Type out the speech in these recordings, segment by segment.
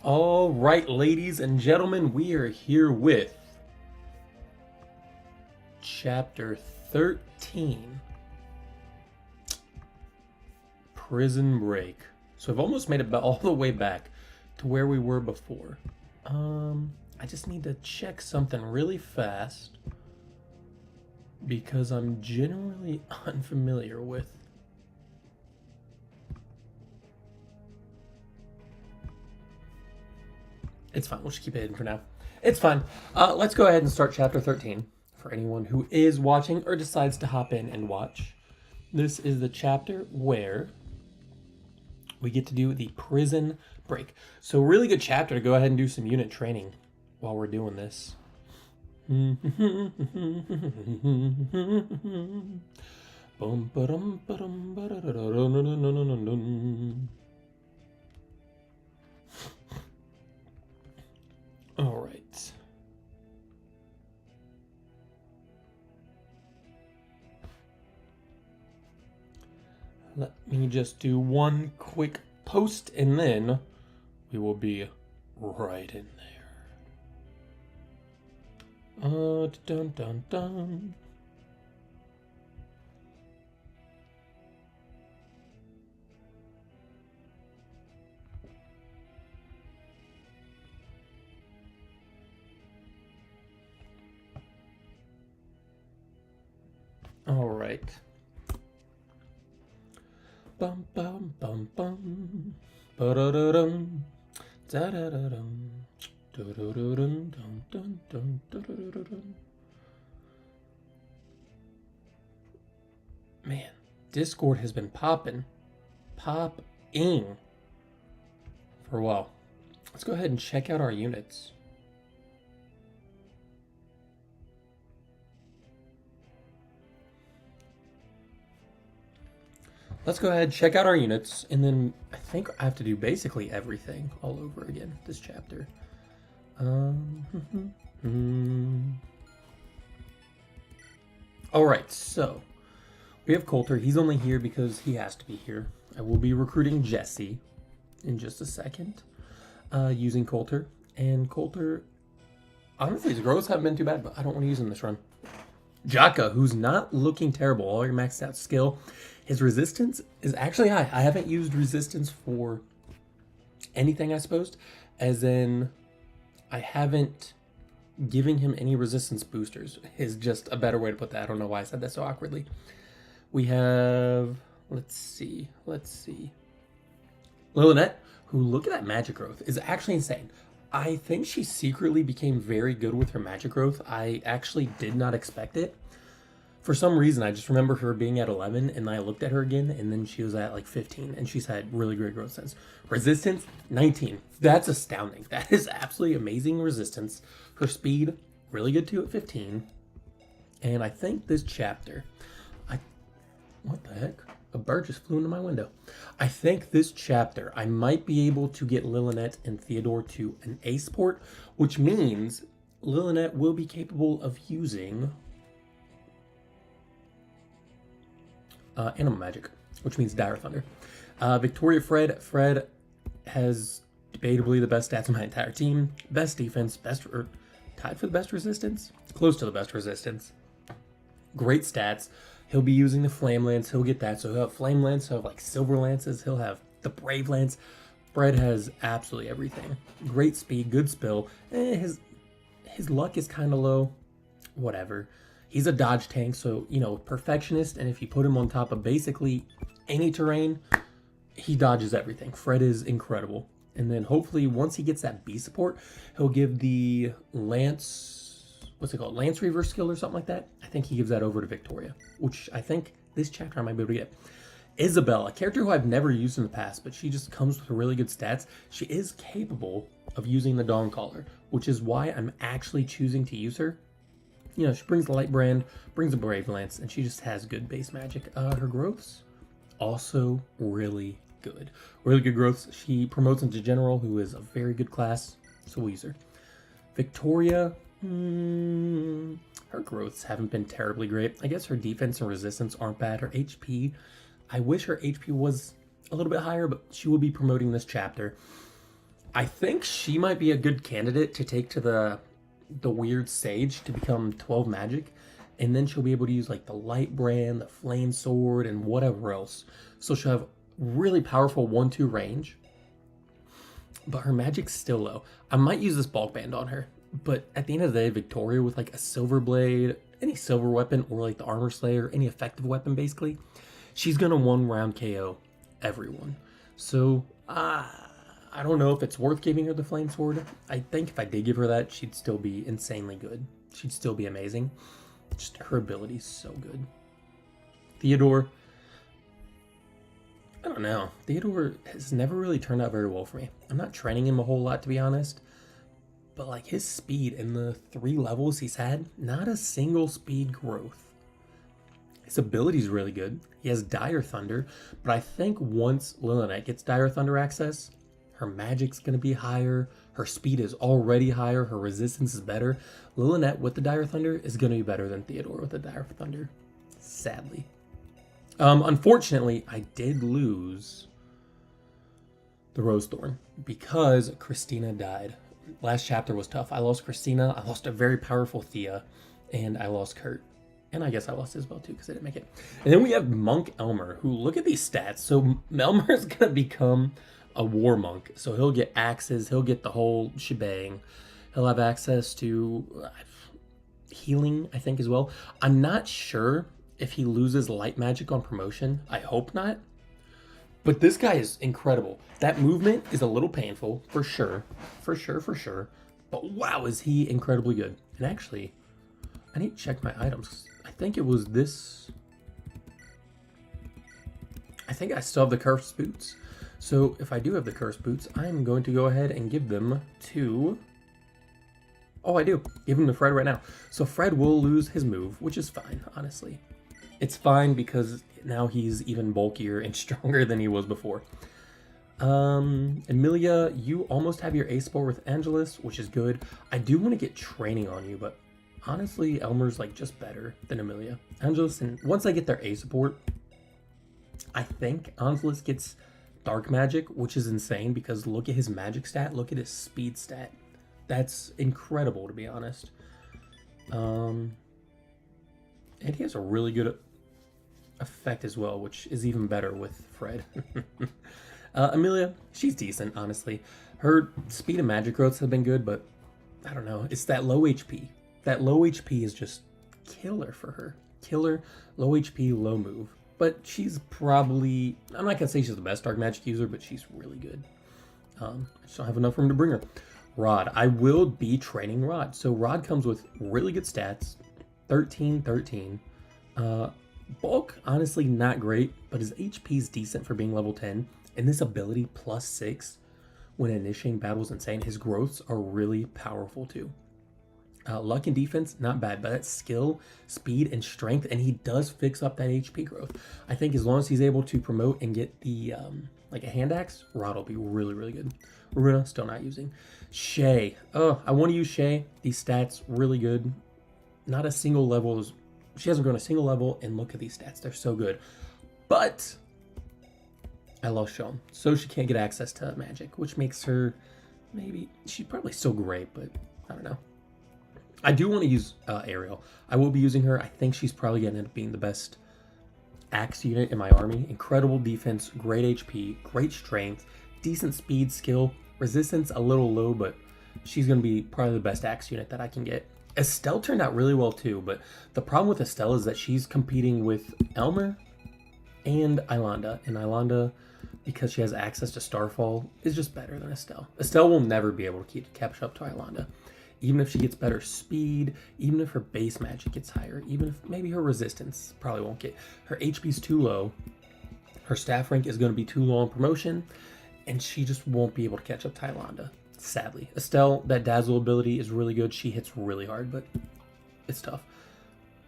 All right, ladies and gentlemen, we are here with Chapter 13, Prison Break. So I've almost made it all the way back to where we were before. I just need to check something really fast because I'm generally unfamiliar with. It's fine. We'll just keep it hidden for now. It's fine. Let's go ahead and start Chapter 13 for anyone who is watching or decides to hop in and watch. This is the chapter where we get to do the prison break. So really good chapter to go ahead and do some unit training while we're doing this. All right. Let me just do one quick post and then we will be right in there. Dun dun dun. All right. Bum bum bum bum. Ba-da-da-dum. Da-da-da-dum. Da-da-da-dum. Dum dum dum. Da-da-da-dum. Man, Discord has been popping for a while. Let's go ahead and check out our units. Let's go ahead and check out our units, and then I think I have to do basically everything all over again this chapter. Alright, so we have Coulter. He's only here because he has to be here. I will be recruiting Jesse in just a second using Coulter. And Coulter, honestly, his growths haven't been too bad, but I don't want to use him this run. Jaka, who's not looking terrible, all your maxed out skill. His resistance is actually high. I haven't used resistance for anything, I suppose, as in I haven't given him any resistance boosters is just a better way to put that. I don't know why I said that so awkwardly. We have, let's see. Lilynette, who, look at that magic growth, is actually insane. I think she secretly became very good with her magic growth. I actually did not expect it. For some reason, I just remember her being at 11, and I looked at her again, and then she was at like 15, and she's had really great growth since. Resistance, 19. That's astounding. That is absolutely amazing resistance. Her speed, really good too at 15. And I think this chapter, what the heck? A bird just flew into my window. I think this chapter, I might be able to get Lilynette and Theodore to an ace port, which means Lilynette will be capable of using Animal Magic, which means Dire Thunder. Victoria Fred has debatably the best stats in my entire team. Best defense, tied for the best resistance? Close to the best resistance. Great stats. He'll be using the Flame Lance. He'll get that. So he'll have Flame Lance. He'll have like Silver Lances. He'll have the Brave Lance. Fred has absolutely everything. Great speed, good spill. His luck is kind of low. Whatever. He's a dodge tank, so, perfectionist, and if you put him on top of basically any terrain, he dodges everything. Fred is incredible. And then hopefully once he gets that B support, he'll give the Lance, Lance Reverse skill or something like that. I think he gives that over to Victoria, which I think this chapter I might be able to get. Isabel, a character who I've never used in the past, but she just comes with really good stats. She is capable of using the Dawn Caller, which is why I'm actually choosing to use her. She brings the Light Brand, brings a Brave Lance, and she just has good base magic. Her growths, also really good. Really good growths. She promotes into General, who is a very good class, so we'll use her. Victoria, her growths haven't been terribly great. I guess her defense and resistance aren't bad. Her HP, I wish her HP was a little bit higher, but she will be promoting this chapter. I think she might be a good candidate to take to the weird sage to become 12 magic, and then she'll be able to use like the light brand, the flame sword, and whatever else. So she'll have really powerful 1-2 range, but her magic's still low. I might use this bulk band on her, but at the end of the day, Victoria with like a silver blade, any silver weapon, or like the armor slayer, any effective weapon basically, she's gonna 1-round KO everyone. So I don't know if it's worth giving her the flame sword. I think if I did give her that, she'd still be insanely good. She'd still be amazing. Just her ability's so good. Theodore, I don't know. Theodore has never really turned out very well for me. I'm not training him a whole lot, to be honest. But like his speed in the 3 levels he's had, not a single speed growth. His ability's really good. He has Dire Thunder, but I think once Lillinet gets Dire Thunder access, her magic's going to be higher, her speed is already higher, her resistance is better. Lillinet with the Dire Thunder is going to be better than Theodore with the Dire Thunder, sadly. Unfortunately, I did lose the Rose Thorn because Christina died. Last chapter was tough. I lost Christina, I lost a very powerful Thea, and I lost Kurt. And I guess I lost Isabel too because I didn't make it. And then we have Monk Elmer, who, look at these stats. So Elmer is going to become a war monk. So he'll get axes, he'll get the whole shebang. He'll have access to healing, I think, as well. I'm not sure if he loses light magic on promotion. I hope not. But this guy is incredible. That movement is a little painful, for sure. For sure. But wow, is he incredibly good. And actually, I need to check my items. I think it was this. I think I still have the cursed boots. So if I do have the cursed boots, I'm going to go ahead and give them to... Oh, I do. Give them to Fred right now. So Fred will lose his move, which is fine, honestly. It's fine because now he's even bulkier and stronger than he was before. Emilia, you almost have your A support with Angelus, which is good. I do want to get training on you, but honestly, Elmer's like just better than Emilia. Angelus, and once I get their A support, I think Angelus gets dark magic, which is insane because look at his magic stat, look at his speed stat. That's incredible, to be honest. And he has a really good effect as well, which is even better with Fred. Emilia, she's decent, honestly. Her speed and magic growths have been good, but I don't know. It's that low HP. That low HP is just killer for her. Killer, low HP, low move. But she's probably, I'm not going to say she's the best dark magic user, but she's really good. I just don't have enough room to bring her. Rod, I will be training Rod. So Rod comes with really good stats. 13. Bulk, honestly, not great, but his HP is decent for being level 10. And this ability, +6, when initiating battles, insane. His growths are really powerful too. Luck and defense, not bad, but that's skill, speed, and strength, and he does fix up that HP growth. I think as long as he's able to promote and get the, like a hand axe, Rod will be really, really good. Runa, still not using. Shay, oh, I want to use Shay. These stats, really good. Not a single level, she hasn't grown a single level, and look at these stats, they're so good. But I lost Sean, so she can't get access to magic, which makes her, maybe, she's probably still great, but I don't know. I do want to use Ariel. I will be using her. I think she's probably going to end up being the best axe unit in my army. Incredible defense, great HP, great strength, decent speed, skill, resistance a little low, but she's going to be probably the best axe unit that I can get. Estelle turned out really well too, but the problem with Estelle is that she's competing with Elmer and Ilanda. And Ilanda, because she has access to Starfall, is just better than Estelle. Estelle will never be able to catch up to Ilanda. Even if she gets better speed, even if her base magic gets higher, even if maybe her resistance probably won't get. Her HP's too low, her staff rank is going to be too low on promotion, and she just won't be able to catch up to Ilanda, sadly. Estelle, that dazzle ability is really good. She hits really hard, but it's tough.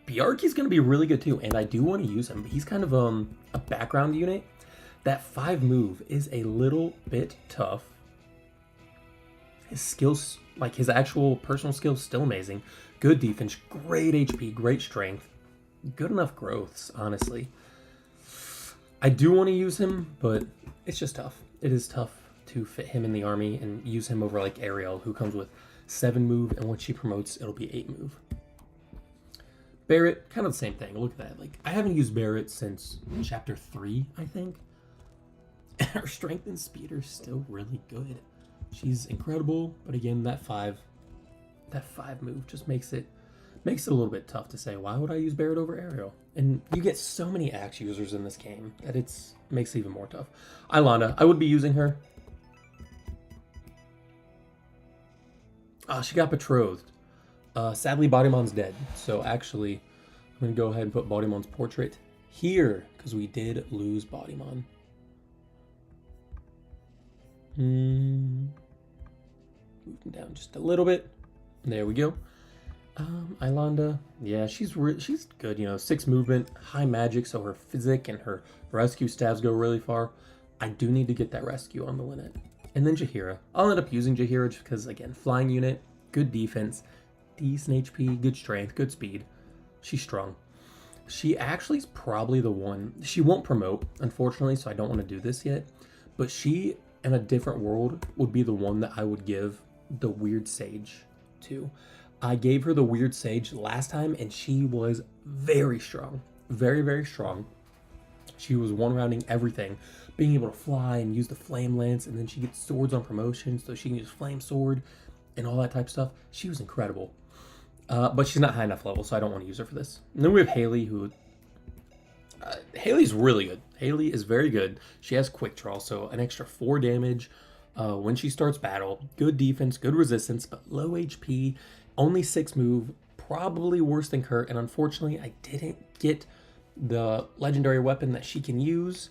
Bjarki's going to be really good too, and I do want to use him. He's kind of a background unit. That 5 move is a little bit tough. His skills, like his actual personal skills, still amazing. Good defense, great HP, great strength. Good enough growths, honestly. I do want to use him, but it's just tough. It is tough to fit him in the army and use him over like Ariel, who comes with 7 move, and once she promotes, it'll be 8 move. Barrett, kind of the same thing. Look at that. Like, I haven't used Barrett since chapter 3, I think. And her strength and speed are still really good. She's incredible, but again, that 5 move just makes it a little bit tough to say, why would I use Barrett over Ariel? And you get so many axe users in this game that makes it even more tough. Ilanda, I would be using her. She got betrothed. Sadly, Bodymon's dead. So actually, I'm going to go ahead and put Bodymon's portrait here because we did lose Bodymon. Move him down just a little bit. There we go. Ilanda, yeah, she's good. You know, 6 movement, high magic, so her physic and her rescue stabs go really far. I do need to get that rescue on the Lynette. And then Jaheira. I'll end up using Jaheira just because, again, flying unit, good defense, decent HP, good strength, good speed. She's strong. She actually is probably the one. She won't promote, unfortunately, so I don't want to do this yet. But she, in a different world, would be the one that I would give the Weird Sage to. I gave her the Weird Sage last time, and she was very strong. Very, very strong. She was one-rounding everything, being able to fly and use the Flame Lance, and then she gets swords on promotion, so she can use Flame Sword and all that type of stuff. She was incredible. But she's not high enough level, so I don't want to use her for this. And then we have Haley, who... Haley's really good. Haley is very good. She has Quick Draw, so an extra 4 damage when she starts battle. Good defense, good resistance, but low HP, only 6 move, probably worse than Kurt, and unfortunately I didn't get the legendary weapon that she can use,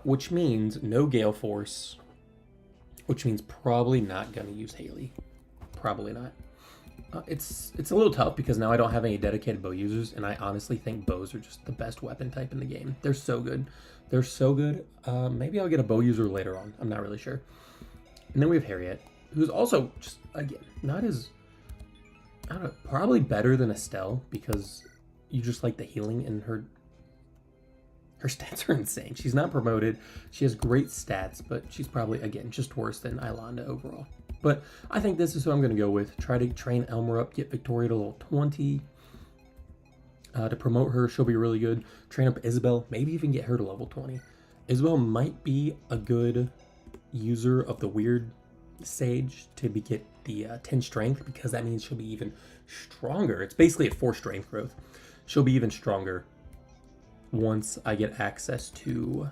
which means no Gale Force, which means probably not going to use Haley. Probably not. It's a little tough because now I don't have any dedicated bow users, and I honestly think bows are just the best weapon type in the game. They're so good. They're so good. Maybe I'll get a bow user later on. I'm not really sure. And then we have Harriet, who's also just, again, not as... I don't know, probably better than Estelle because you just like the healing, and her stats are insane. She's not promoted. She has great stats, but she's probably, again, just worse than Ilanda overall. But I think this is what I'm going to go with. Try to train Elmer up, get Victoria to level 20. To promote her, she'll be really good. Train up Isabel, maybe even get her to level 20. Isabel might be a good user of the Weird Sage to get the 10 strength, because that means she'll be even stronger. It's basically a 4 strength growth. She'll be even stronger once I get access to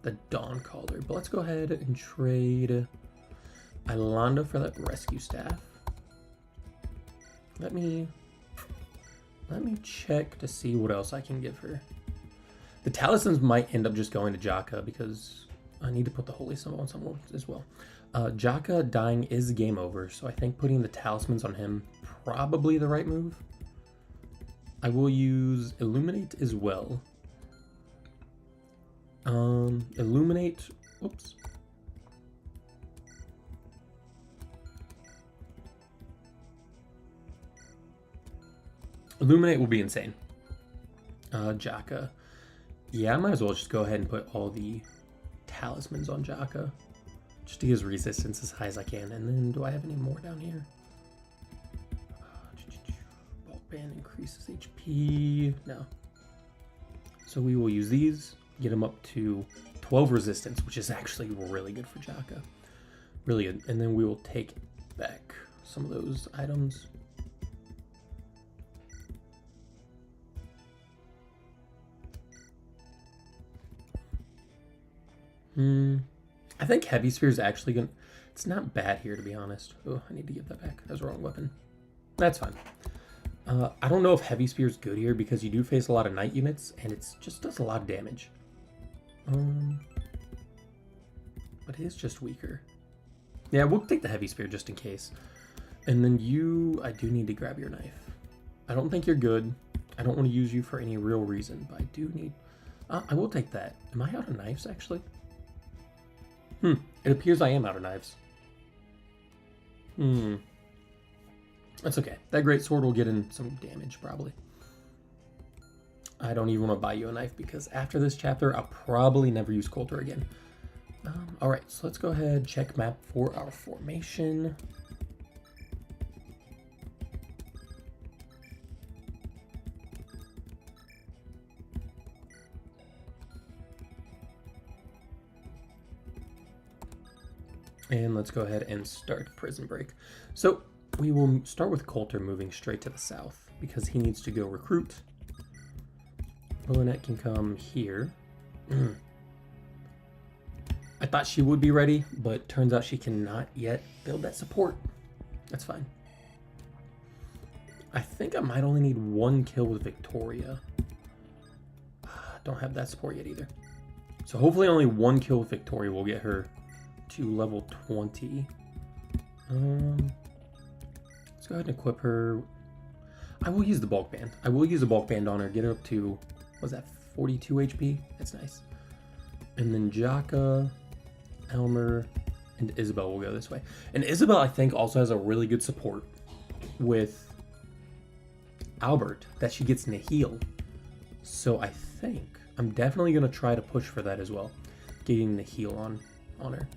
the Dawn Caller. But let's go ahead and trade Ilanda for that rescue staff. Let me check to see what else I can give her. The talismans might end up just going to Jaka because I need to put the holy symbol on someone as well. Jaka dying is game over, so I think putting the talismans on him probably the right move. I will use Illuminate as well. Illuminate. Oops. Illuminate will be insane. Jaka. Yeah, I might as well just go ahead and put all the talismans on Jaka. Just to get his resistance as high as I can. And then do I have any more down here? Bulk Band increases HP. No. So we will use these. Get him up to 12 resistance, which is actually really good for Jaka. Really good. And then we will take back some of those items. I think Heavy Spear is actually going to... It's not bad here, to be honest. Oh, I need to get that back. That was the wrong weapon. That's fine. I don't know if Heavy Spear is good here because you do face a lot of Knight units, and it just does a lot of damage. But it is just weaker. Yeah, we'll take the Heavy Spear just in case. And then you... I do need to grab your knife. I don't think you're good. I don't want to use you for any real reason, but I do need... I will take that. Am I out of knives, actually? It appears I am out of knives. That's okay. That great sword will get in some damage, probably. I don't even want to buy you a knife because after this chapter, I'll probably never use Coulter again. All right, so let's go ahead, check map for our formation. And let's go ahead and start Prison Break. So we will start with Coulter moving straight to the south because he needs to go recruit. Lynette can come here. I thought she would be ready, but turns out she cannot yet build that support. That's fine. I think I might only need one kill with Victoria. Don't have that support yet either. So hopefully only one kill with Victoria will get her to level 20. Let's go ahead and equip her. I will use the bulk band. I will use a bulk band on her, get her up to, what was that, 42 HP? That's nice. And then Jaka, Elmer, and Isabel will go this way. And Isabel, I think, also has a really good support with Albert that she gets Nihil. So I think I'm definitely going to try to push for that as well. Getting Nihil on her.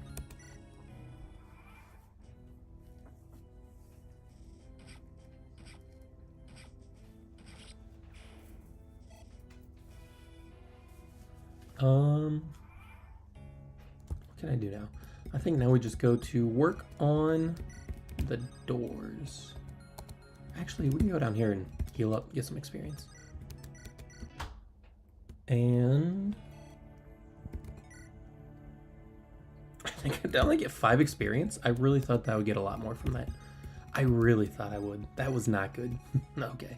What can I do now? I think now we just go to work on the doors. Actually, we can go down here and heal up, get some experience. And I think I only get 5 experience. I really thought that I would get a lot more from that. I really thought I would. That was not good. Okay.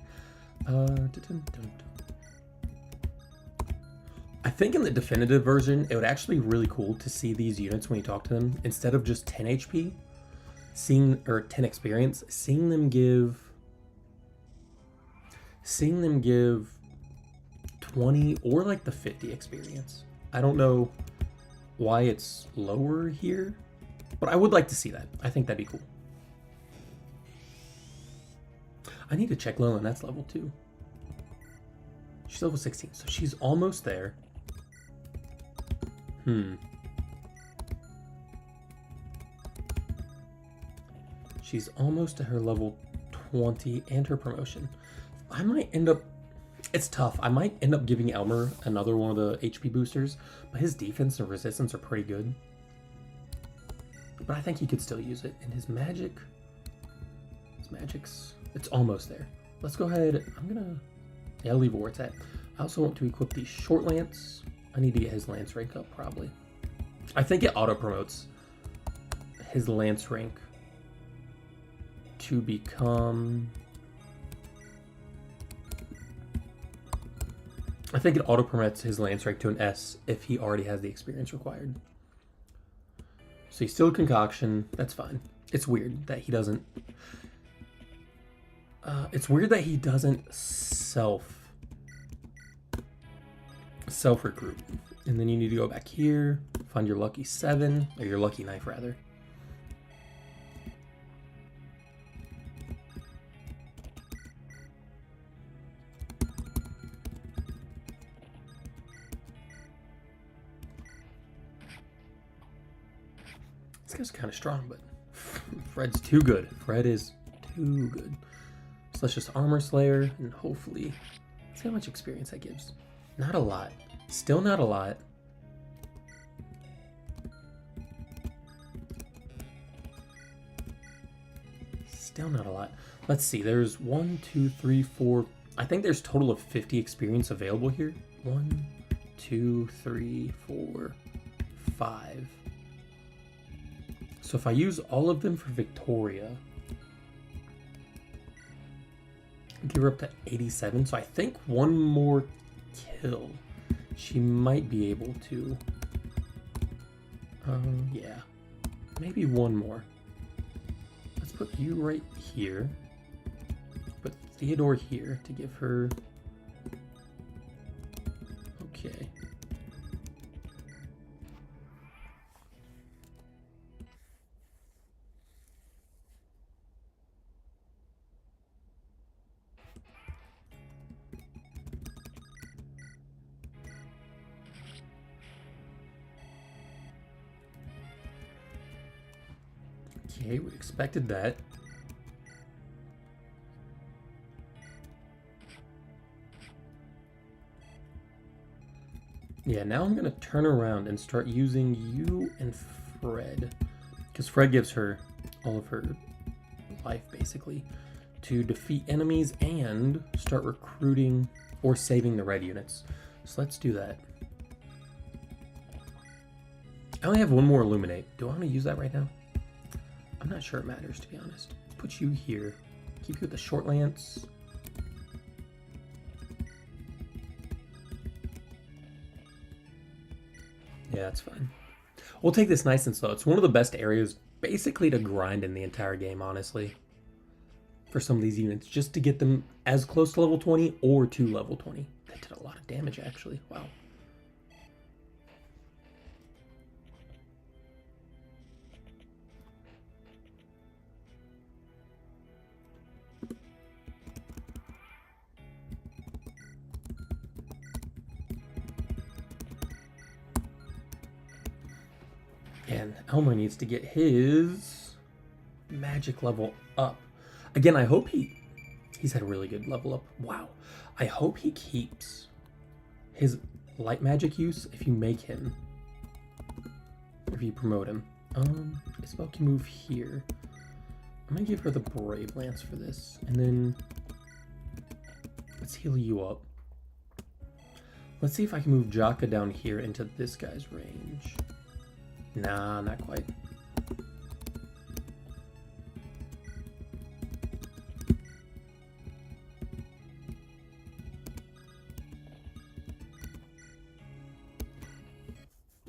I think in the definitive version, it would actually be really cool to see these units when you talk to them. Instead of just 10 HP, or 10 experience, seeing them give 20 or like the 50 experience. I don't know why it's lower here, but I would like to see that. I think that'd be cool. I need to check Lillian, that's level 2. She's level 16, so she's almost there. She's almost to her level 20 and her promotion. I might end up, it's tough. I might end up giving Elmer another one of the HP boosters, but his defense and resistance are pretty good. But I think he could still use it. And his magic's, it's almost there. Let's go ahead. I'll leave it where it's at. I also want to equip the short lance. I need to get his lance rank up, probably. I think it auto-promotes his lance rank to become... I think it auto-promotes his lance rank to an S if he already has the experience required. So he's still a concoction. That's fine. It's weird that he doesn't... self-recruit. And then you need to go back here, find your lucky 7, or your lucky knife rather. This guy's kind of strong, but Fred's too good. Fred is too good. So let's just Armor Slayer, and hopefully, let's see how much experience that gives. Not a lot. Still not a lot. Still not a lot. Let's see. There's 1, 2, 3, 4. I think there's a total of 50 experience available here. 1, 2, 3, 4, 5. So if I use all of them for Victoria, give her up to 87. So I think one more kill, she might be able to. Yeah, maybe one more. Let's put you right here. Put Theodore here to give her. Okay. Okay, we expected that. Yeah, now I'm gonna turn around and start using you and Fred. Because Fred gives her all of her life, basically, to defeat enemies and start recruiting or saving the red units. So let's do that. I only have one more Illuminate. Do I want to use that right now? I'm not sure it matters, to be honest. Put you here. Keep you with the short lance. Yeah, that's fine. We'll take this nice and slow. It's one of the best areas, basically, to grind in the entire game, honestly. For some of these units, just to get them as close to level 20 or to level 20. That did a lot of damage, actually. Wow. And Elmer needs to get his magic level up. Again, I hope he's had a really good level up. Wow. I hope he keeps his light magic use if you make him, if you promote him. Isabel can move here. I'm gonna give her the Brave Lance for this, and then let's heal you up. Let's see if I can move Jaka down here into this guy's range. Nah, not quite.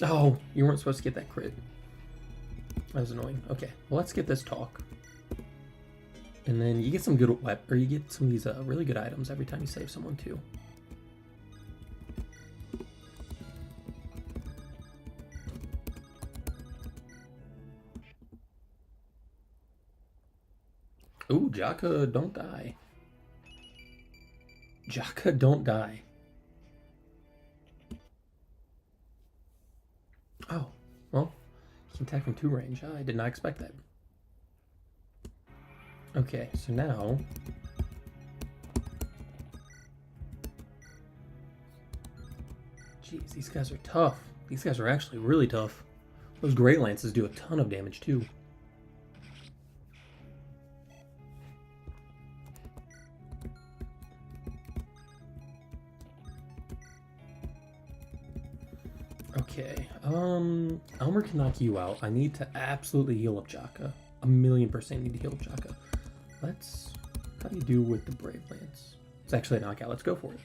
Oh, you weren't supposed to get that crit. That was annoying. Okay, well, let's get this talk. And then you get some good or you get some of these really good items every time you save someone too. Ooh, Jaka, don't die. Jaka, don't die. Oh, well, you can attack from 2 range. I did not expect that. Okay, so now... Jeez, these guys are tough. These guys are actually really tough. Those Great Lances do a ton of damage too. Okay, Elmer can knock you out. I need to absolutely heal up Jaka. 1,000,000% need to heal up Jaka. Let's... How do you do with the Brave Lance? It's actually a knockout. Let's go for it.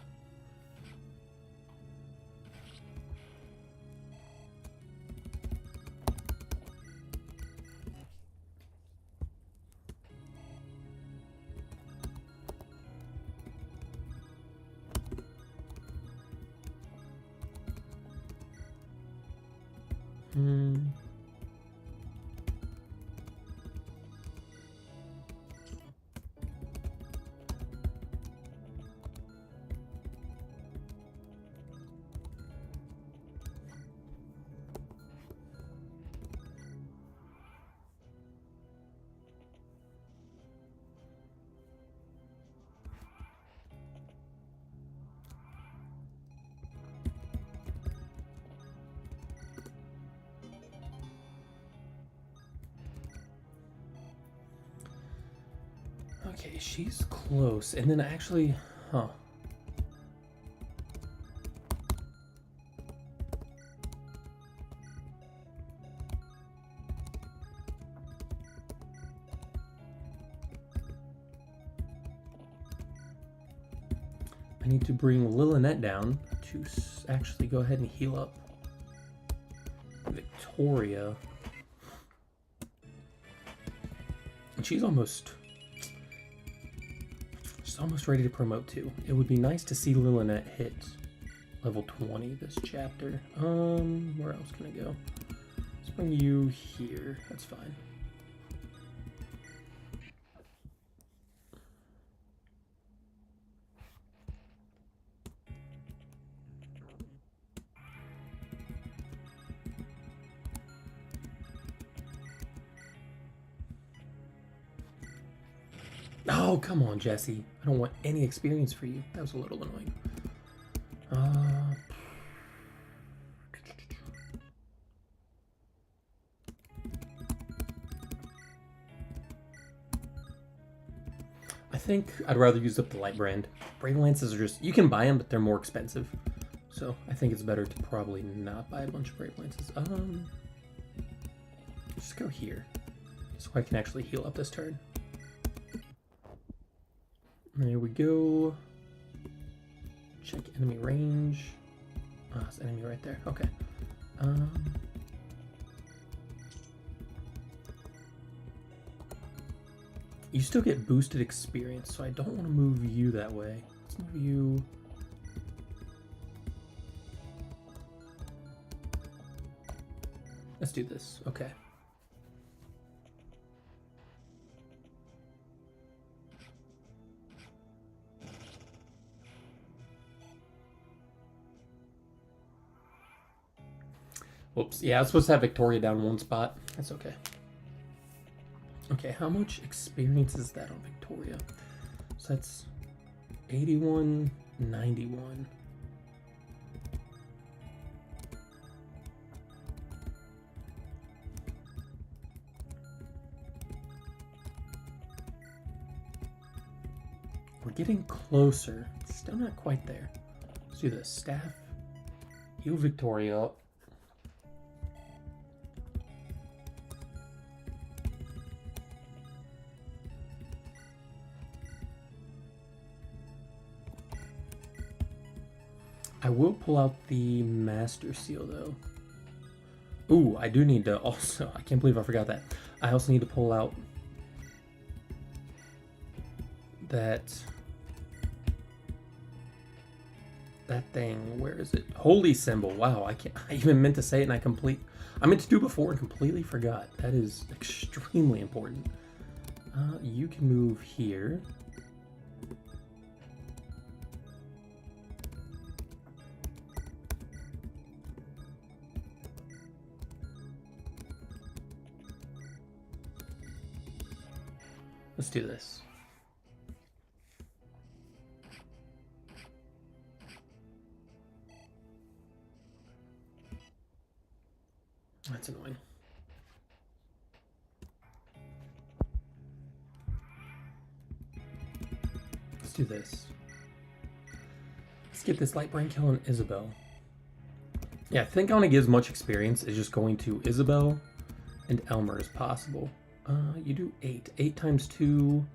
Okay, she's close. And then actually, huh. I need to bring Lilynette down to actually go ahead and heal up Victoria. And she's almost ready to promote too. It would be nice to see Lilynette hit level 20 this chapter. Where else can I go? Let's bring you here. That's fine. Oh, come on, Jesse. I don't want any experience for you. That was a little annoying. I think I'd rather use up the light brand. Brave Lances are just, you can buy them, but they're more expensive. So I think it's better to probably not buy a bunch of Brave Lances. Just go here. So I can actually heal up this turn. There we go. Check enemy range. Ah, it's enemy right there. Okay. You still get boosted experience, so I don't want to move you that way. Let's move you. Let's do this. Okay. Whoops. Yeah, I was supposed to have Victoria down one spot. That's okay. Okay, how much experience is that on Victoria? So that's 81, 91. We're getting closer. Still not quite there. Let's do this. Staff. Heal Victoria. I will pull out the Master Seal, though. Ooh, I do need to also... I can't believe I forgot that. I also need to pull out that thing. Where is it? Holy Symbol. Wow, I even meant to say it and I meant to do before and completely forgot. That is extremely important. You can move here. Let's do this. That's annoying. Let's do this. Let's get this light brain kill on Isabel. Yeah, I think I want to get as much experience as just going to Isabel and Elmer as possible. You do 8. 8 times 2.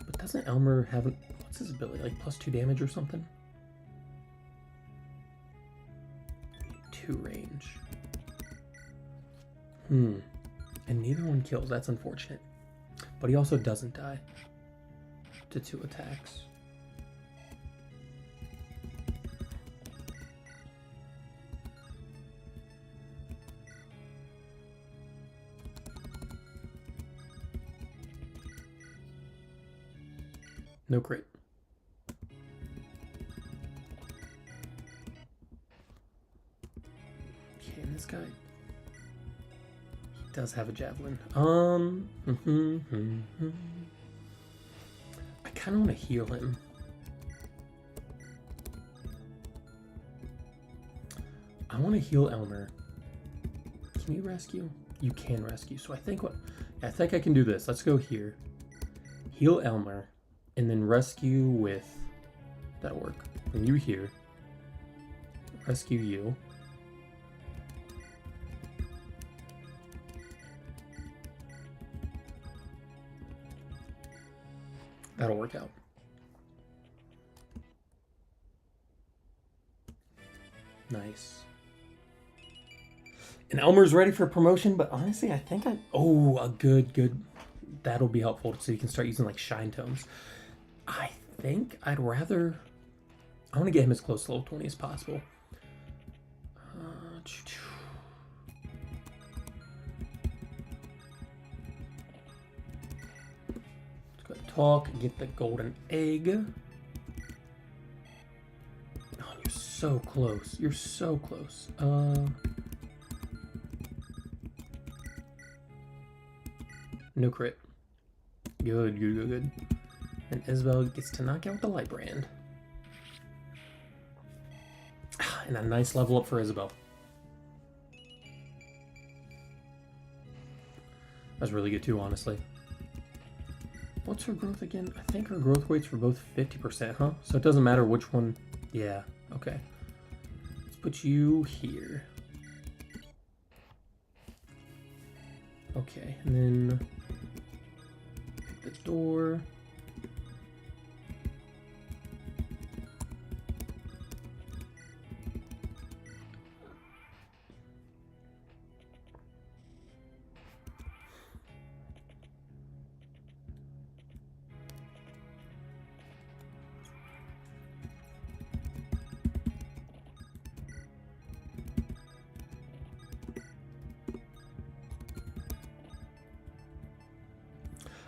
But doesn't Elmer have what's his ability? Like +2 damage or something? 2 range. And neither one kills. That's unfortunate. But he also doesn't die to 2 attacks. No crit. Okay, and this guy, he does have a javelin. I kind of want to heal him. I want to heal Elmer. Can you rescue? You can rescue. So I think I think I can do this. Let's go here. Heal Elmer. And then rescue with... That'll work. Bring you here. Rescue you. That'll work out. Nice. And Elmer's ready for promotion, but honestly, I think oh, a good... That'll be helpful so you can start using like Shine Tomes. I think I want to get him as close to level 20 as possible. Let's go talk and get the golden egg. Oh, you're so close. You're so close. No crit. Good, good, good, good. And Isabel gets to knock out the light brand. And a nice level up for Isabel. That's really good too, honestly. What's her growth again? I think her growth weights were both 50%, huh? So it doesn't matter which one. Yeah, okay. Let's put you here. Okay, and then pick the door.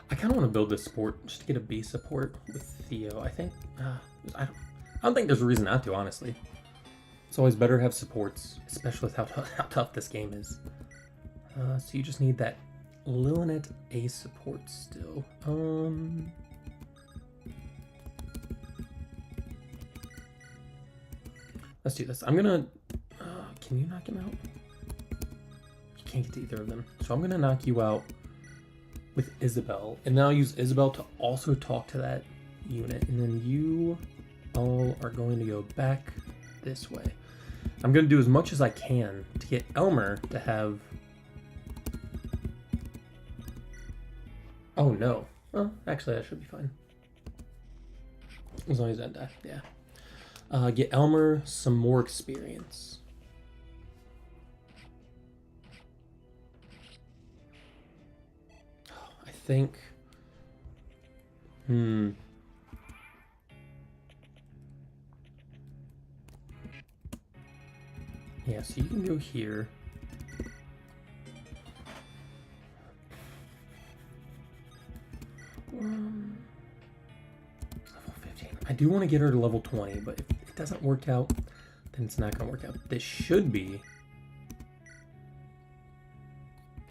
I kind of want to build this support just to get a B support with Theo. I think I don't think there's a reason not to, honestly. It's always better to have supports, especially with how tough this game is. So you just need that Lilinet A support still. Let's do this. I'm gonna. Can you knock him out? You can't get to either of them. So I'm gonna knock you out with Isabel, and then I'll use Isabel to also talk to that unit, and then you all are going to go back this way. I'm going to do as much as I can to get Elmer to have... Oh no. Well, actually that should be fine. As long as I die, yeah. Get Elmer some more experience. Think yeah, so you can go here. Level 15. I do want to get her to level 20, but if it doesn't work out, then it's not going to work out. This should be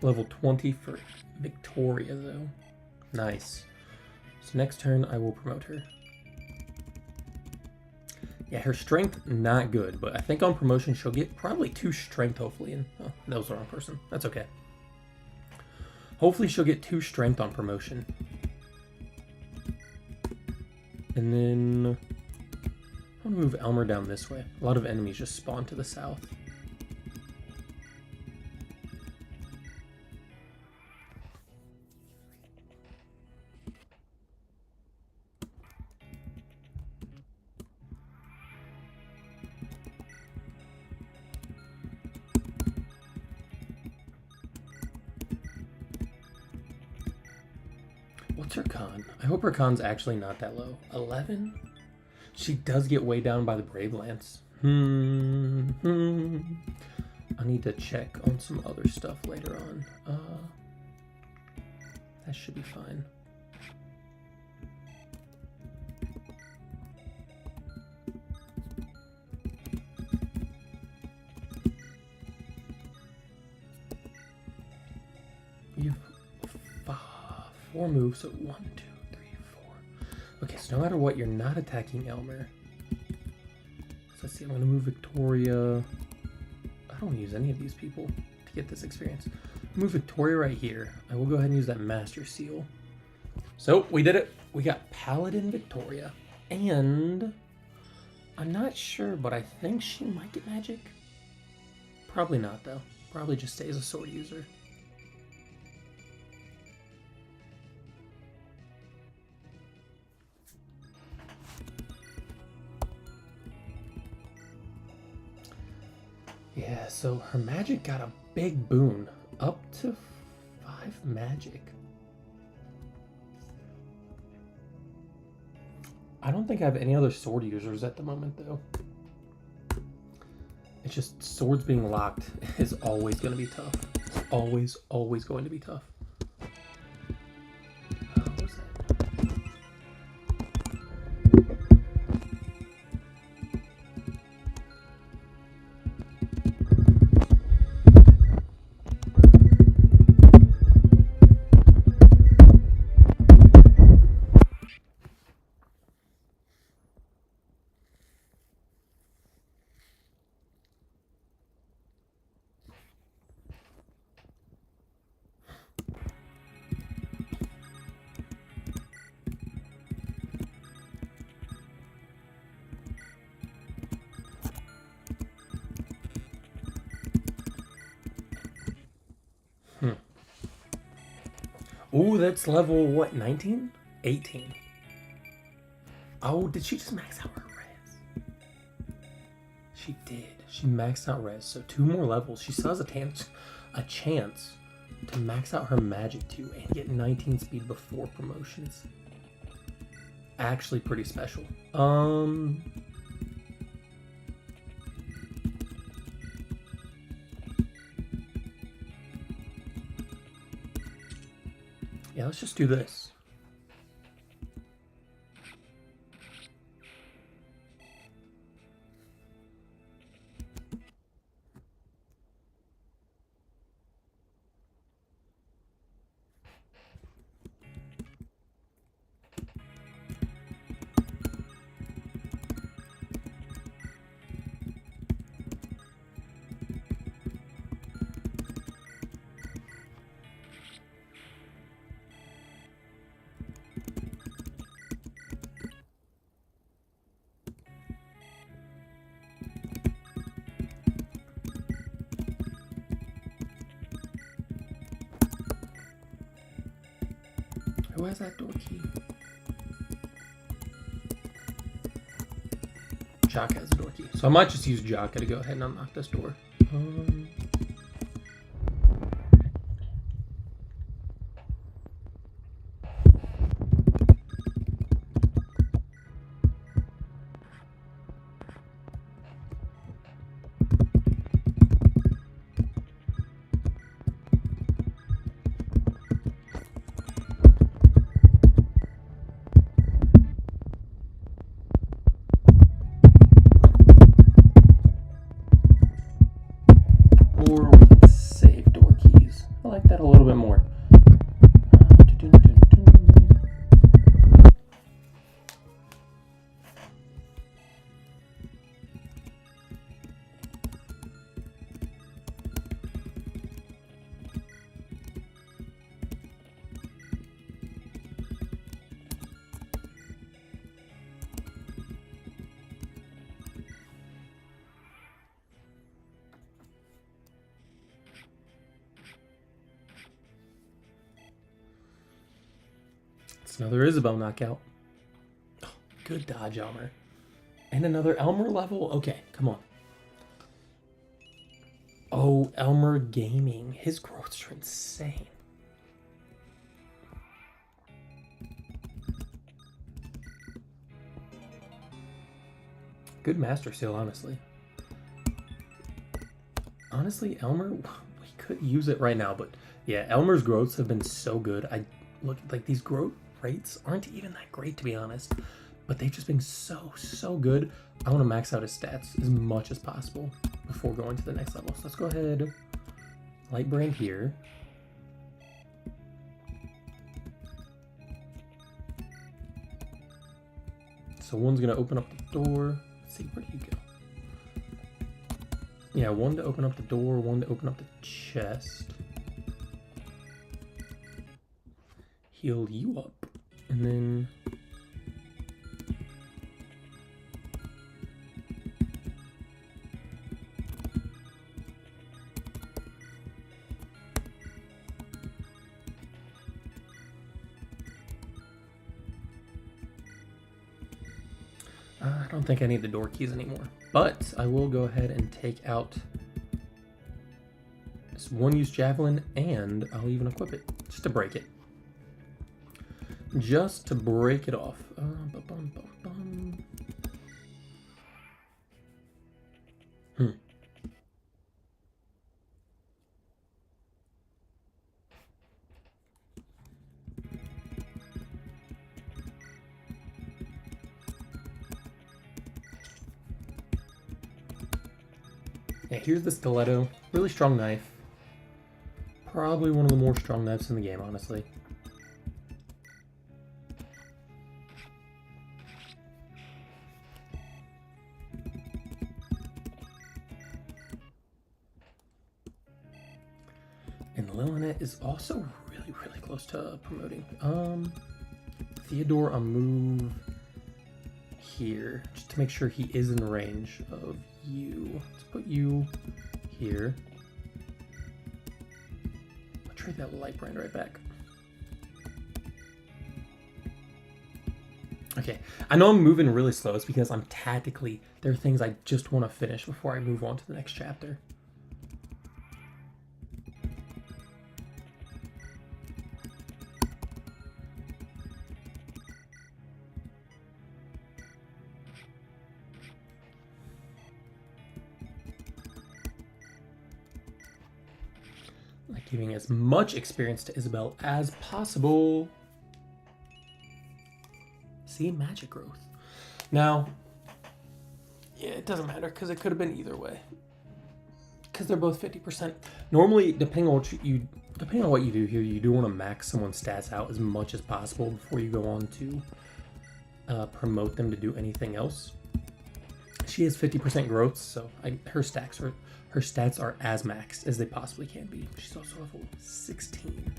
level 20 for Victoria, though. Nice. So next turn, I will promote her. Yeah, her strength, not good, but I think on promotion, she'll get probably 2 strength, hopefully. And oh, that was the wrong person. That's okay. Hopefully, she'll get 2 strength on promotion. And then I'm going to move Elmer down this way. A lot of enemies just spawn to the south. What's her con? I hope her con's actually not that low. 11? She does get way down by the Brave Lance. I need to check on some other stuff later on. That should be fine. You have 4 moves, so 1, 2, 3, 4. Okay, so no matter what, you're not attacking Elmer. So let's see, I'm gonna move Victoria. I don't want to use any of these people to get this experience. Move Victoria right here. I will go ahead and use that Master Seal. So we did it. We got Paladin Victoria. And I'm not sure, but I think she might get magic. Probably not, though. Probably just stays a sword user. Yeah, so her magic got a big boon. Up to 5 magic. I don't think I have any other sword users at the moment, though. It's just swords being locked is always going to be tough. It's always going to be tough. What was that? Oh, that's level, what, 19? 18. Oh, did she just max out her res? She did. She maxed out res. So 2 more levels. She still has a chance to max out her magic too and get 19 speed before promotions. Actually pretty special. Yeah, let's just do this. Who has that door key? Jock has the door key. So I might just use Jocka to go ahead and unlock this door. Or we can save door keys. I like that a little bit more. It's another Isabel knockout. Oh, good dodge, Elmer. And another Elmer level? Okay, come on. Oh, Elmer Gaming. His growths are insane. Good Master Seal, honestly. Honestly, Elmer, we could use it right now, but yeah, Elmer's growths have been so good. I look like these growth rates aren't even that great, to be honest, but they've just been so good. I want to max out his stats as much as possible before going to the next level. So let's go ahead, light brand here. So one's gonna open up the door. Let's see, where do you go? Yeah, one to open up the door, one to open up the chest. Heal you up. And then I don't think I need the door keys anymore, but I will go ahead and take out this one-use javelin, and I'll even equip it just to break it. Just to break it off. Yeah, here's the stiletto. Really strong knife. Probably one of the more strong knives in the game, honestly. And Lillinet is also really close to promoting. Theodore, I'll move here just to make sure he is in range of you. Let's put you here. I'll trade that light brand right back. Okay, I know I'm moving really slow. It's because I'm tactically, there are things I just want to finish before I move on to the next chapter. Like giving as much experience to Isabel as possible. See, magic growth. Now, yeah, it doesn't matter because it could have been either way. Because they're both 50%. Normally, depending on what you do here, you do want to max someone's stats out as much as possible before you go on to promote them to do anything else. She has 50% growth, so her stats are as maxed as they possibly can be. She's also level 16.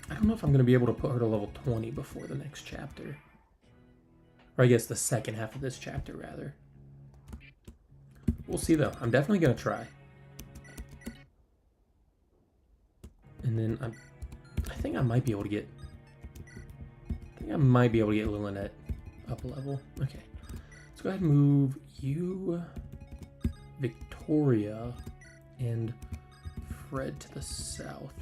I don't know if I'm going to be able to put her to level 20 before the next chapter. Or I guess the second half of this chapter, rather. We'll see, though. I'm definitely going to try. And then I think I might be able to get... Lilynette up a level. Okay. Let's go ahead and move you, Victoria, and Fred to the south.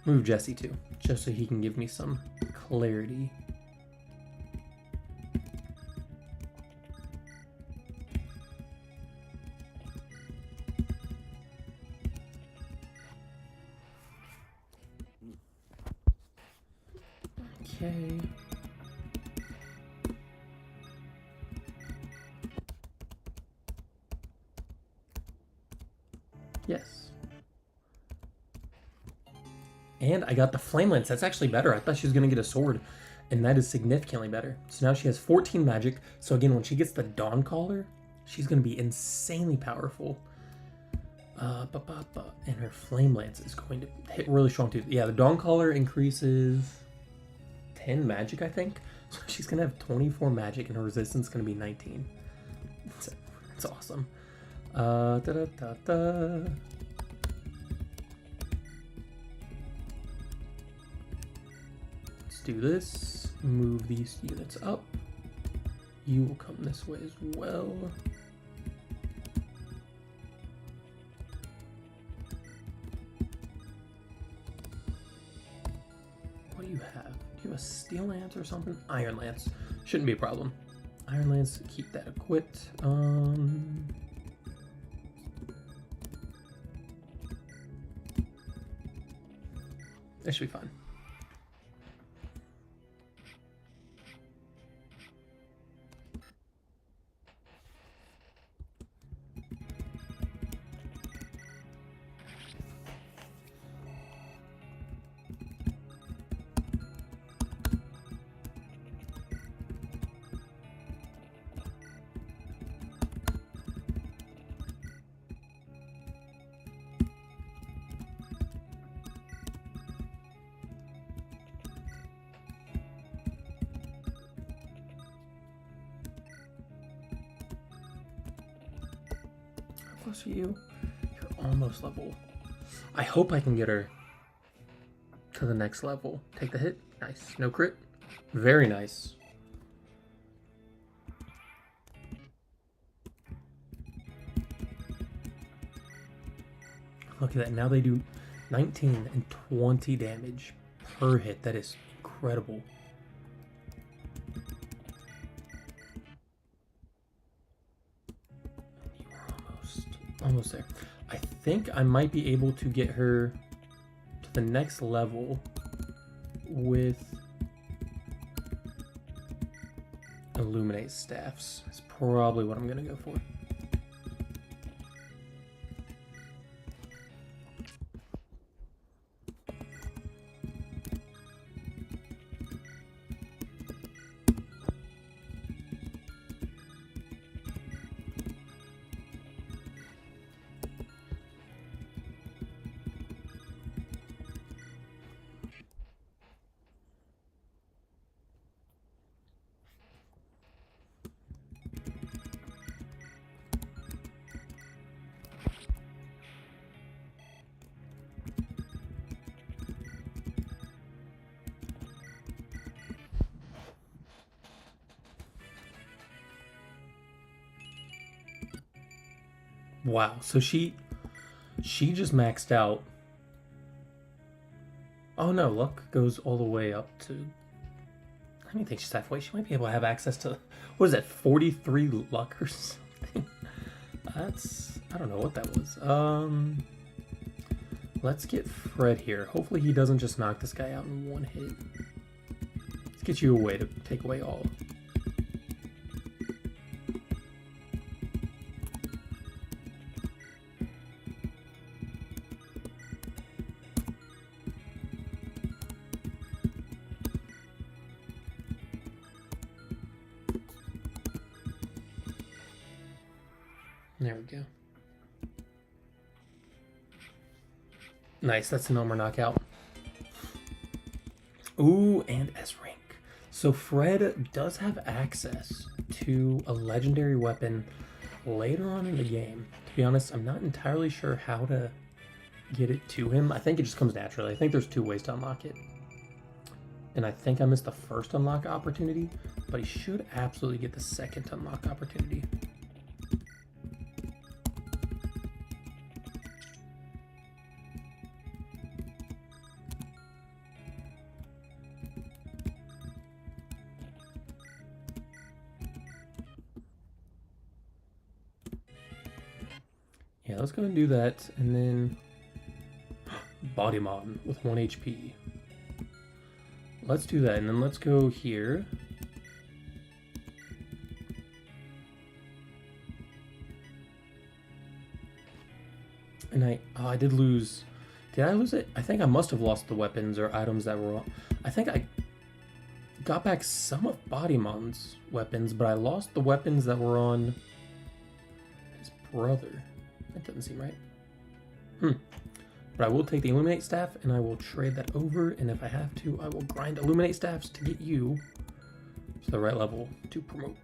Move Jesse too, just so he can give me some clarity. Okay. Yes. And I got the Flame Lance. That's actually better. I thought she was going to get a sword, and that is significantly better. So now she has 14 magic. So again, when she gets the Dawn Caller, she's going to be insanely powerful. And her Flame Lance is going to hit really strong too. Yeah, the Dawn Caller increases 10 magic, I think. So she's going to have 24 magic, and her resistance is going to be 19. That's awesome. Do this, move these units up. You will come this way as well. What do you have? Do you have a Steel Lance or something? Iron Lance. Shouldn't be a problem. Iron Lance, keep that equipped. That should be fine. Close are you? You're almost level. I hope I can get her to the next level. Take the hit. Nice. No crit. Very nice. Look at that. Now they do 19 and 20 damage per hit. That is incredible. Almost there. I think I might be able to get her to the next level with Illuminate Staffs. That's probably what I'm going to go for. Wow. So she just maxed out. Oh no, luck goes all the way up to. I don't think she's halfway. She might be able to have access to, what is that, 43 luck or something? That's, I don't know what that was. Let's get Fred here. Hopefully he doesn't just knock this guy out in one hit. Let's get you away to take away all. There we go. Nice, that's an armor knockout. Ooh, and S rank. So Fred does have access to a legendary weapon later on in the game. To be honest, I'm not entirely sure how to get it to him. I think it just comes naturally. I think there's 2 ways to unlock it. And I think I missed the first unlock opportunity, but he should absolutely get the second unlock opportunity. Yeah, let's go and do that, and then Body Mod with 1 HP. Let's do that, and then let's go here. And I did lose. Did I lose it? I think I must have lost the weapons or items that were on. I think I got back some of Body Mod's weapons, but I lost the weapons that were on his brother. That doesn't seem right. But I will take the Illuminate Staff, and I will trade that over, and if I have to, I will grind Illuminate Staffs to get you to the right level to promote.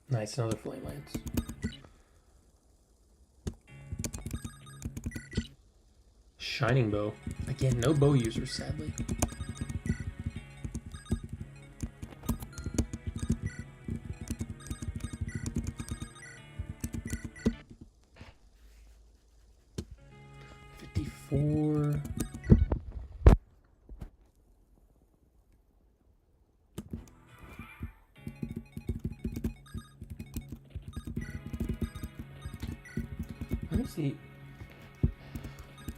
Nice, another Flame Lance. Shining Bow. Again, no bow users, sadly. $54.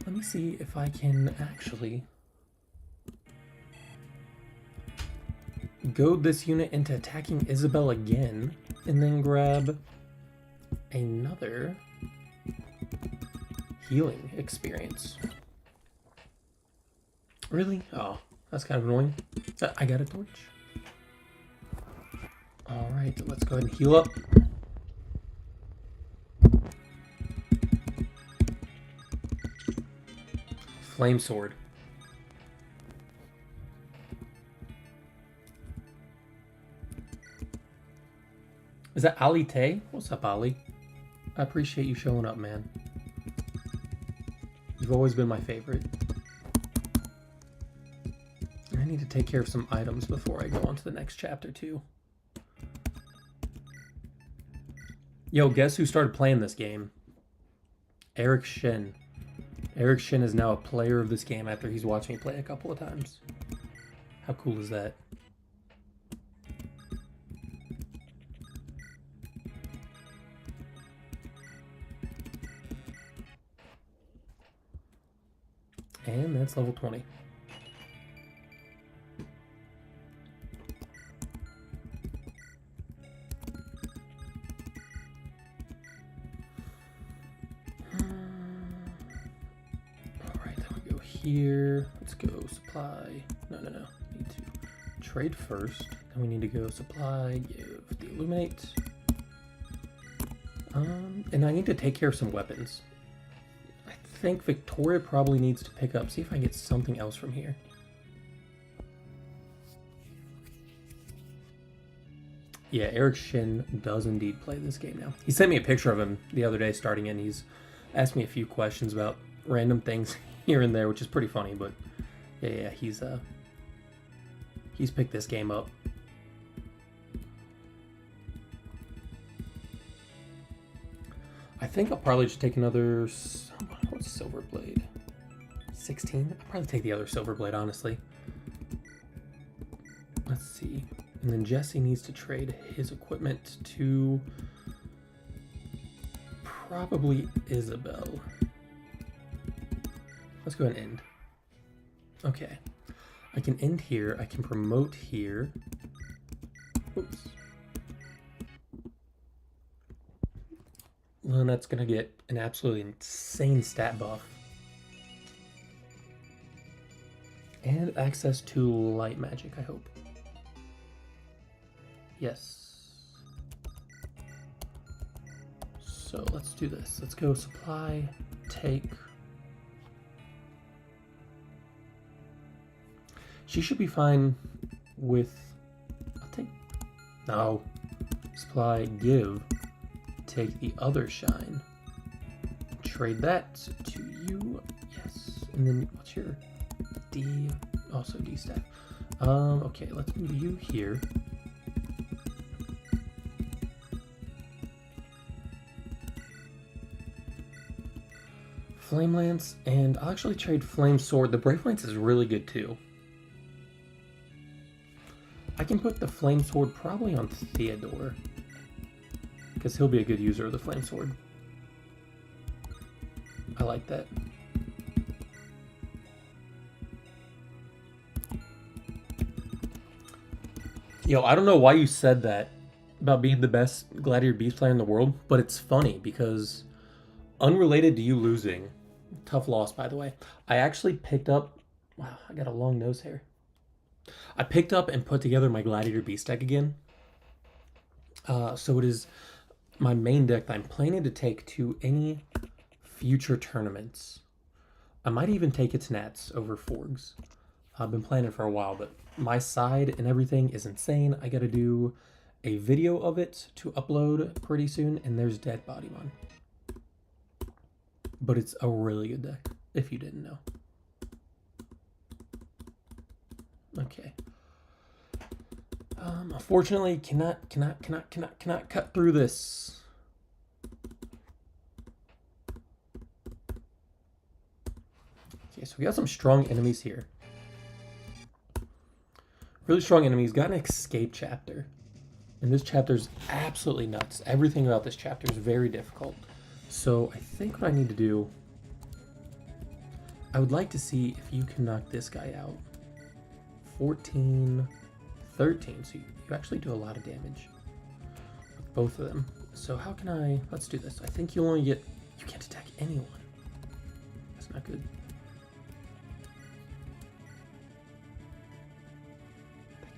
Let me see if I can actually goad this unit into attacking Isabel again, and then grab another healing experience. Really? Oh, that's kind of annoying. I got a torch. Alright, let's go ahead and heal up. Flame Sword. Is that Ali Tay? What's up, Ali? I appreciate you showing up, man. You've always been my favorite. I need to take care of some items before I go on to the next chapter, too. Yo, guess who started playing this game? Eric Shin. Eric Shin is now a player of this game after he's watched me play a couple of times. How cool is that? And that's level 20. Here, let's go supply. No. Need to trade first. Then we need to go supply, give the Illuminate. And I need to take care of some weapons. I think Victoria probably needs to pick up. See if I can get something else from here. Yeah, Eric Shin does indeed play this game now. He sent me a picture of him the other day starting in. He's asked me a few questions about random things here and there, which is pretty funny, but yeah, he's picked this game up. I think I'll probably just take another... What's Silver Blade? 16? I'll probably take the other Silver Blade, honestly. Let's see. And then Jesse needs to trade his equipment to... probably Isabel. Let's go ahead and end. Okay. I can end here. I can promote here. Oops. Lynette's going to get an absolutely insane stat buff. And access to light magic, I hope. Yes. So let's do this. Let's go supply, take. She should be fine with, I'll take, no. Supply, give. Take the other shine. Trade that to you. Yes. And then what's your D? Also D staff. Okay, let's move you here. Flame Lance, and I'll actually trade Flame Sword. The Brave Lance is really good too. I can put the Flame Sword probably on Theodore, because he'll be a good user of the Flame Sword. I like that. Yo, I don't know why you said that about being the best Gladiator Beast player in the world, but it's funny because unrelated to you losing, tough loss by the way, I actually picked up, wow, I got a long nose hair. I picked up and put together my Gladiator Beast deck again. So it is my main deck that I'm planning to take to any future tournaments. I might even take it to Nats over Forgs. I've been planning for a while, but my side and everything is insane. I gotta do a video of it to upload pretty soon, and there's Dead Bodymon. But it's a really good deck, if you didn't know. Okay. Unfortunately, cannot cut through this. Okay, so we got some strong enemies here. Really strong enemies. Got an escape chapter. And this chapter's absolutely nuts. Everything about this chapter is very difficult. So I think what I need to do, I would like to see if you can knock this guy out. 14, 13. So you actually do a lot of damage with both of them. So how can I, let's do this. I think you only get, you can't attack anyone. That's not good.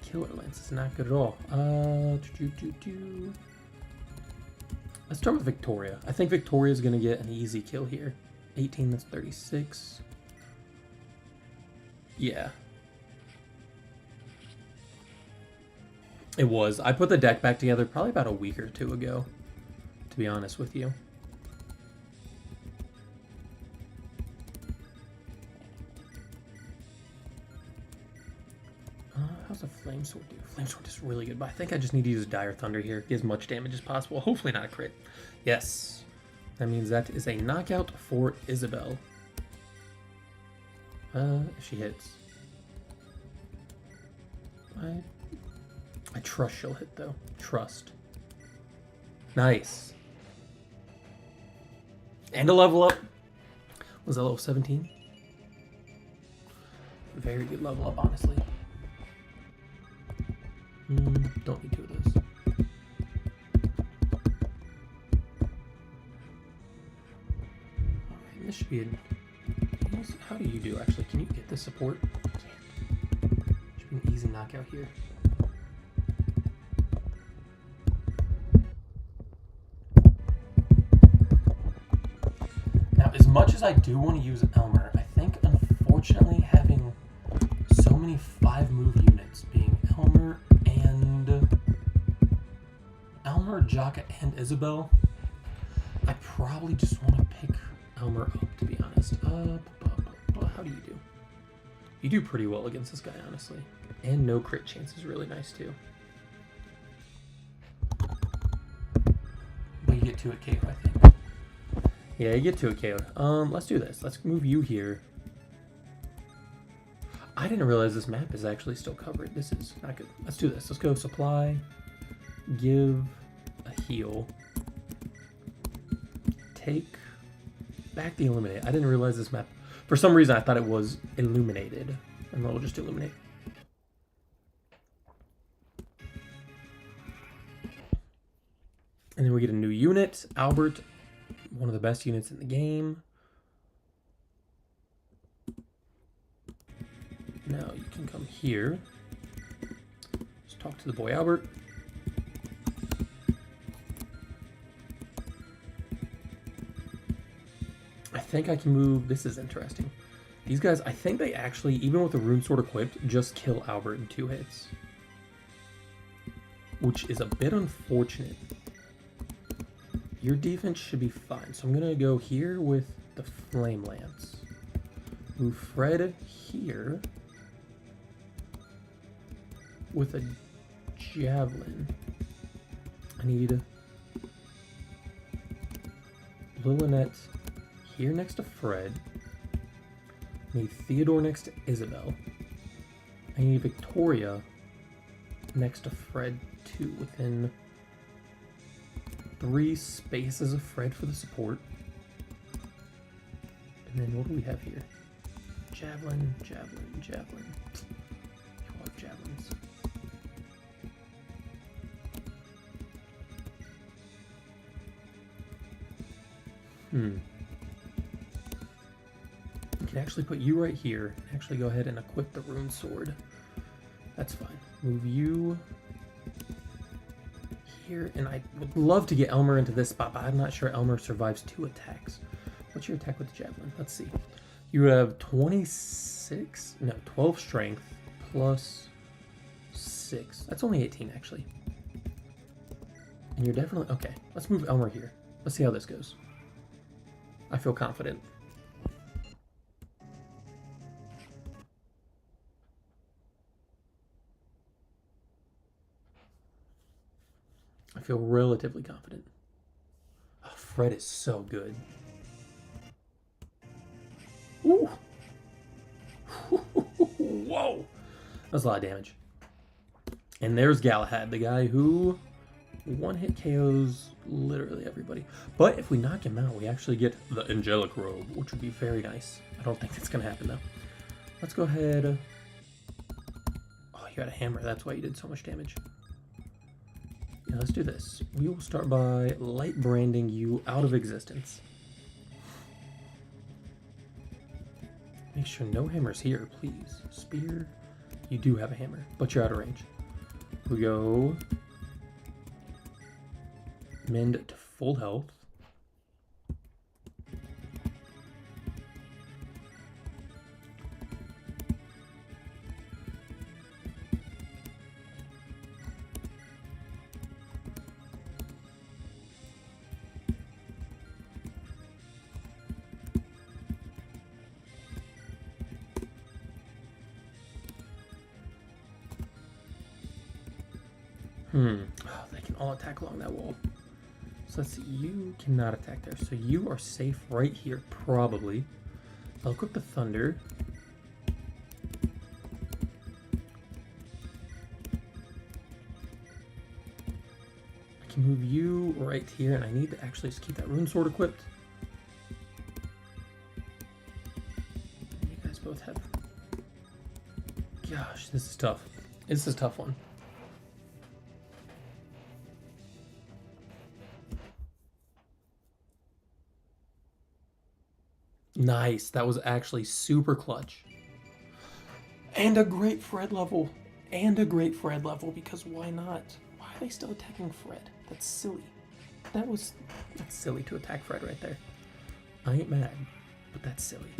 Killer Lance is not good at all. Let's start with Victoria. I think Victoria is going to get an easy kill here. 18, that's 36. Yeah. It was. I put the deck back together probably about a week or two ago, to be honest with you. How's a Flame Sword do? Flame Sword is really good, but I think I just need to use Dire Thunder here. Get as much damage as possible. Hopefully not a crit. Yes. That means that is a knockout for Isabel. If she hits. I trust she'll hit, though. Trust. Nice. And a level up. Was that level 17? Very good level up, honestly. Don't need two of those. Alright, this should be an... How do you do, actually? Can you get this support? Should be an easy knockout here. Now, as much as I do want to use Elmer, I think, unfortunately, having so many 5-move units, being Elmer and are Jaka and Isabel. I probably just want to pick Elmer up, to be honest. How do you do? You do pretty well against this guy, honestly. And no crit chance is really nice, too. But you get 2 at KO, I think. Yeah, you get 2 at KO. Let's do this. Let's move you here. I didn't realize this map is actually still covered. This is not good. Let's do this. Let's go supply, give a heal, take back the illuminate. I didn't realize this map. For some reason, I thought it was illuminated. And we'll just illuminate. And then we get a new unit. Albert, one of the best units in the game. Now you can come here. Just talk to the boy Albert. I think I can move. This is interesting. These guys, I think they actually, even with the rune sword equipped, just kill Albert in 2 hits. Which is a bit unfortunate. Your defense should be fine. So I'm going to go here with the Flame Lance. Move Fred here with a Javelin. I need Lillinette here next to Fred. I need Theodore next to Isabel. I need Victoria next to Fred too, within 3 spaces of Fred for the support. And then what do we have here? Javelin, Javelin, Javelin. I love Javelins. I can actually put you right here. Actually go ahead and equip the rune sword. That's fine. Move you here, and I would love to get Elmer into this spot, but I'm not sure Elmer survives 2 attacks. What's your attack with the Javelin? Let's see. You have 12 strength plus 6. That's only 18, actually. And you're definitely... Okay, let's move Elmer here. Let's see how this goes. I feel confident. I feel relatively confident. Oh, Fred is so good. Ooh. Whoa. That was a lot of damage. And there's Galahad, the guy who one-hit KOs literally everybody. But if we knock him out, we actually get the Angelic Robe, which would be very nice. I don't think that's going to happen, though. Let's go ahead. Oh, you had a hammer. That's why you did so much damage. Yeah, let's do this. We will start by light branding you out of existence. Make sure no hammers here, please. Spear. You do have a hammer, but you're out of range. We go mend to full health. Oh, they can all attack along that wall. So let's see, you cannot attack there. So you are safe right here, probably. I'll equip the Thunder. I can move you right here, and I need to actually just keep that rune sword equipped. You guys both have... Gosh, this is tough. This is a tough one. Nice. That was actually super clutch. And a great Fred level. Because why not? Why are they still attacking Fred? That's silly. That's silly to attack Fred right there. I ain't mad, but that's silly.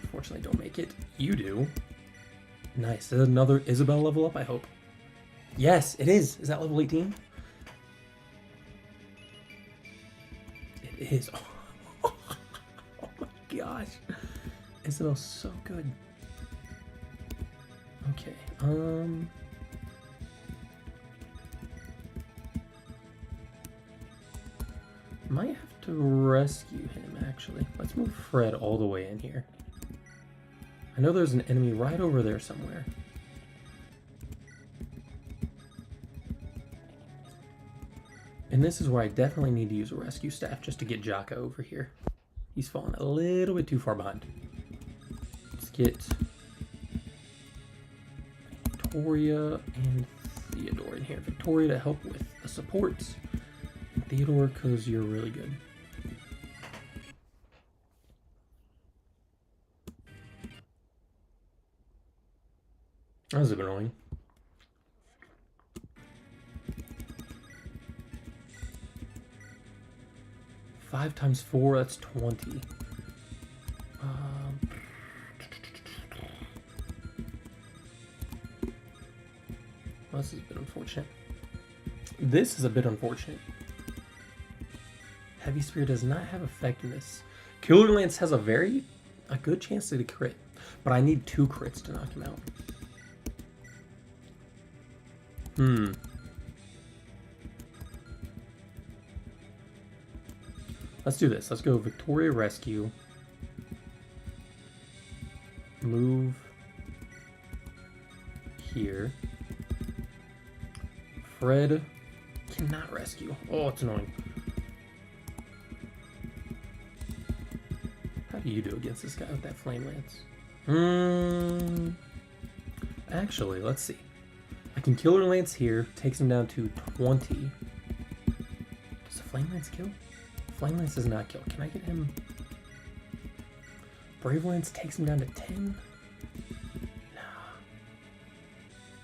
Unfortunately, don't make it. You do. Nice. There's another Isabel level up, I hope. Yes, it is. Is that level 18? It is. Oh my gosh. It smells so good. Okay, might have to rescue him, actually. Let's move Fred all the way in here. I know there's an enemy right over there somewhere. And this is where I definitely need to use a rescue staff just to get Jaka over here. He's fallen a little bit too far behind. Let's get Victoria and Theodore in here. Victoria to help with the supports. And Theodore, because you're really good. That was a bit annoying. Five times 4, that's 20. Well, this is a bit unfortunate. This is a bit unfortunate. Heavy Spear does not have effectiveness. Killer Lance has a good chance to crit, but I need 2 crits to knock him out. Let's do this. Let's go Victoria Rescue. Move here. Fred cannot rescue. Oh, it's annoying. How do you do against this guy with that Flame Lance? Actually, let's see. I can Killer Lance here. Takes him down to 20. Does the Flame Lance kill? Flame Lance does not kill. Can I get him? Brave Lance takes him down to 10? No.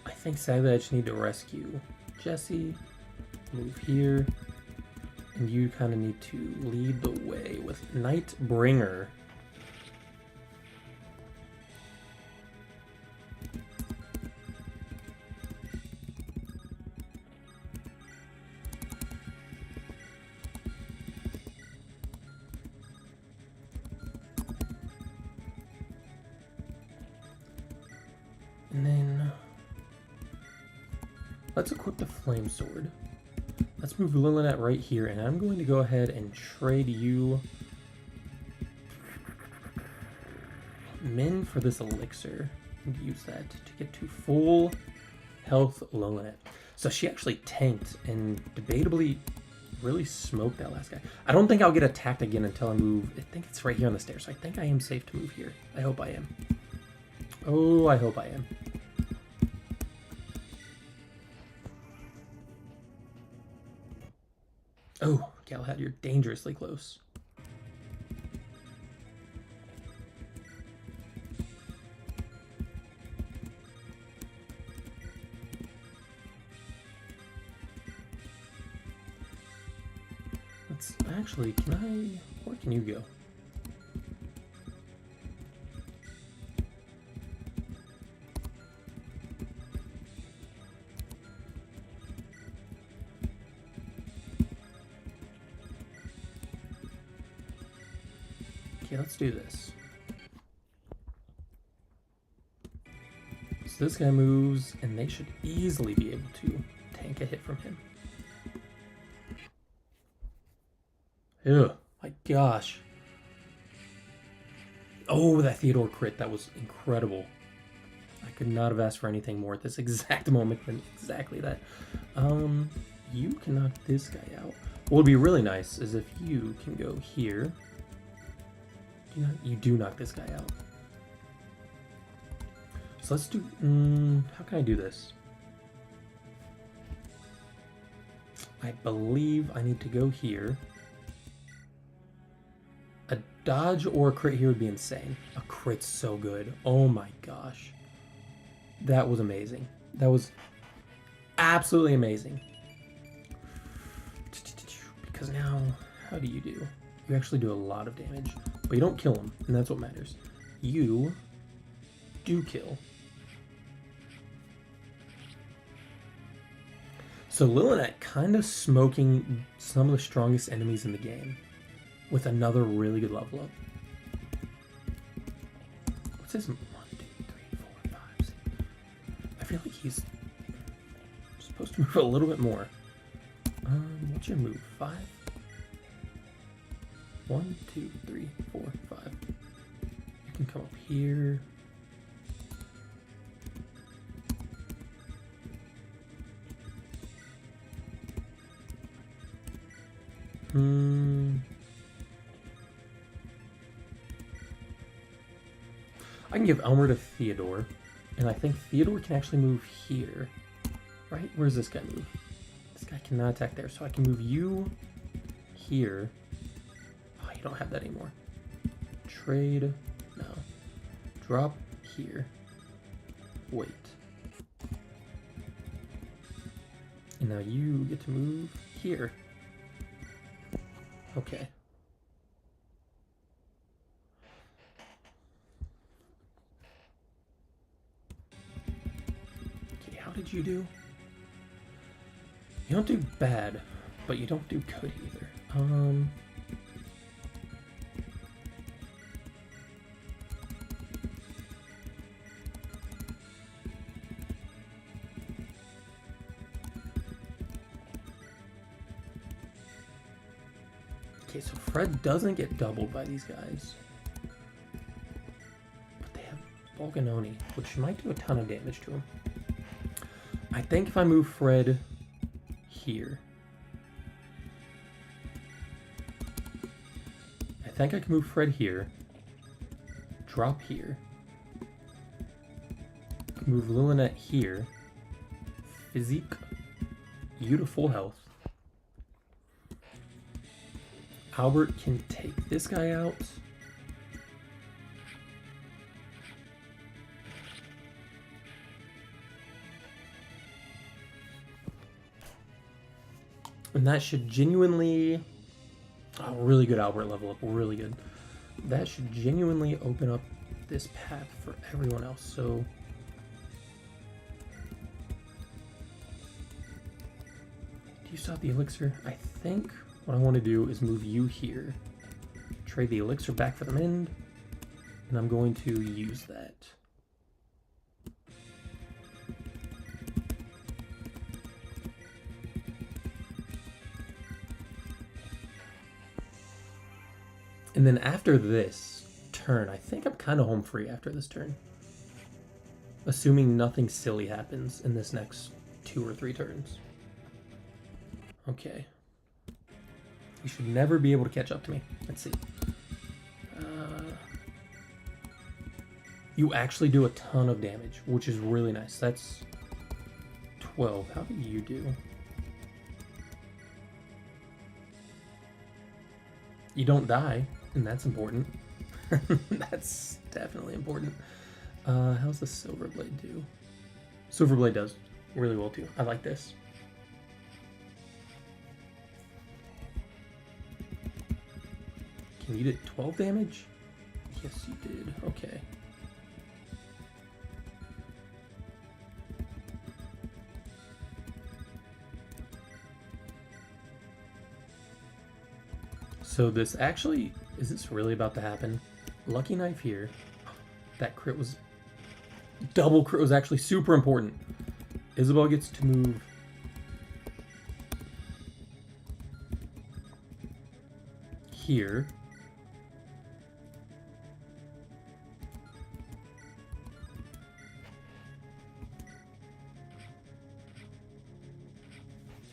I think sadly I just need to rescue Jesse. Move here. And you kind of need to lead the way with Nightbringer. And then let's equip the Flame Sword. Let's move Lilinet right here, and I'm going to go ahead and trade you Min for this elixir and use that to get to full health Lilinet. So she actually tanked and debatably really smoked that last guy. I don't think I'll get attacked again until I move. I think it's right here on the stairs, so I think I am safe to move here. I hope I am. Oh, I hope I am. Oh, Galahad, you're dangerously close. Let's actually, where can you go? Okay, let's do this. So this guy moves, and they should easily be able to tank a hit from him. Ew, my gosh. Oh, that Theodore crit, that was incredible. I could not have asked for anything more at this exact moment than exactly that. You can knock this guy out. What would be really nice is if you can go here. You do knock this guy out. So let's do, how can I do this? I believe I need to go here. A dodge or a crit here would be insane. A crit's so good. Oh my gosh. That was amazing. That was absolutely amazing. Because now, how do? You actually do a lot of damage, but you don't kill him, and that's what matters. You do kill. So Lilinet kind of smoking some of the strongest enemies in the game with another really good level up. What's his 1, 2, 3, 4, 5, 6? I feel like he's supposed to move a little bit more. What's your move? 5? 1, 2, 3, 4, 5. You can come up here. I can give Elmer to Theodore, and I think Theodore can actually move here. Right? Where's this guy move? This guy cannot attack there, so I can move you here. Oh, you don't have that anymore. Trade. No. Drop here. Wait. And now you get to move here. Okay. Okay, how did you do? You don't do bad, but you don't do good either. Okay, so Fred doesn't get doubled by these guys. But they have Bolganoni, which might do a ton of damage to him. I think if I move Fred here, I think I can move Fred here, drop here, move Lilinet here, Physique, you to full health. Albert can take this guy out. And that should genuinely... Oh, really good Albert level up, really good. That should genuinely open up this path for everyone else, so... Do you still have the elixir? I think what I want to do is move you here. Trade the elixir back for the mend, and I'm going to use that. And then after this turn, I think I'm kind of home free after this turn. Assuming nothing silly happens in this next 2 or 3 turns. Okay. You should never be able to catch up to me. Let's see. You actually do a ton of damage, which is really nice. That's 12. How did you do? You don't die, and that's important. That's definitely important. How's the Silverblade do? Silverblade does really well too. I like this. You did 12 damage? Yes, you did. Okay. So this actually, is this really about to happen? Lucky knife here. That crit was, double crit was actually super important. Isabel gets to move here.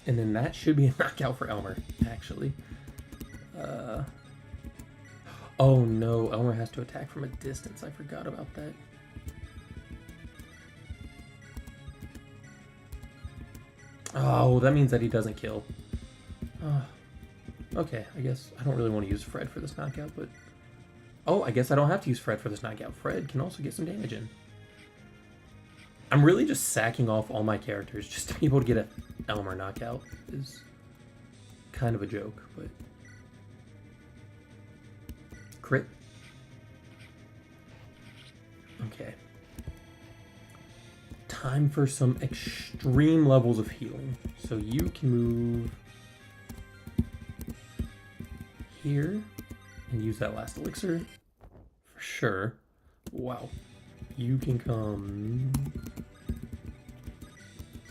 And then that should be a knockout for Elmer, actually. Oh no, Elmer has to attack from a distance. I forgot about that. Oh, that means that he doesn't kill. Okay, I guess I don't really want to use Fred for this knockout, but... Oh, I guess I don't have to use Fred for this knockout. Fred can also get some damage in. I'm really just sacking off all my characters just to be able to get a Elmer knockout is kind of a joke, but... Crit. time for some extreme levels of healing. So you can move here and use that last elixir for sure. Wow. You can come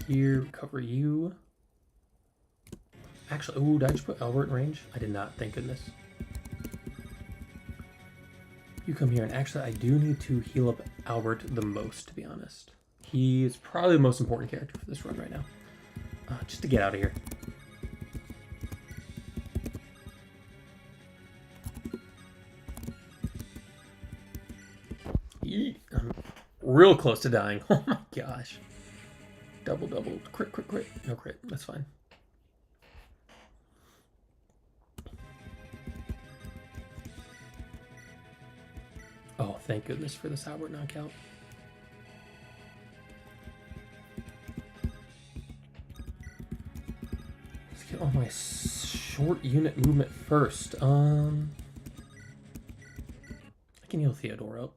here, recover you. Actually, oh, did I just put Albert in range? I did not, thank goodness. You come here, and actually I do need to heal up Albert the most, to be honest. He is probably the most important character for this run right now. Just to get out of here. I'm real close to dying. Oh my gosh. Double. Crit. No crit. That's fine. Oh, thank goodness for this Albert knockout. Let's get all my short unit movement first. I can heal Theodore up.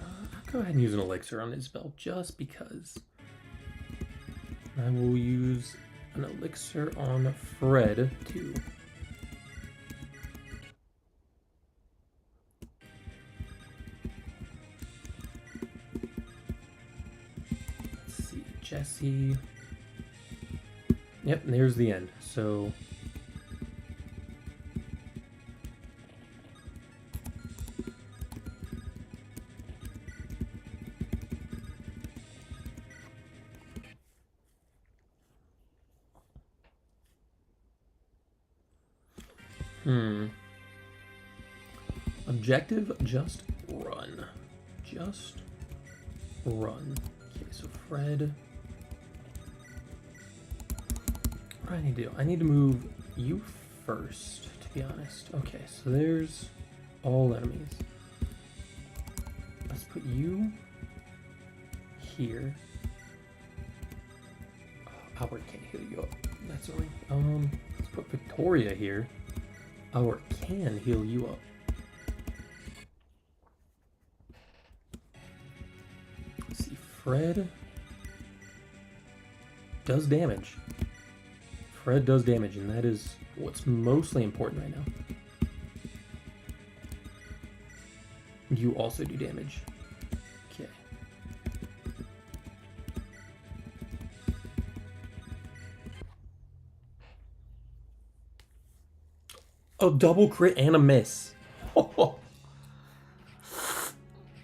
I'll go ahead and use an elixir on Isabel just because. I will use an elixir on Fred too. Let's see, Jesse. Yep, there's the end. So objective, just run. Just run. Okay, so Fred. What do I need to do? I need to move you first, to be honest. Okay, so there's all enemies. Let's put you here. Oh, Albert can't heal you up. That's annoying. Let's put Victoria here. Albert can heal you up. Let's see, Fred does damage. Fred does damage, and that is what's mostly important right now. You also do damage. Okay. Oh, double crit and a miss. Oh.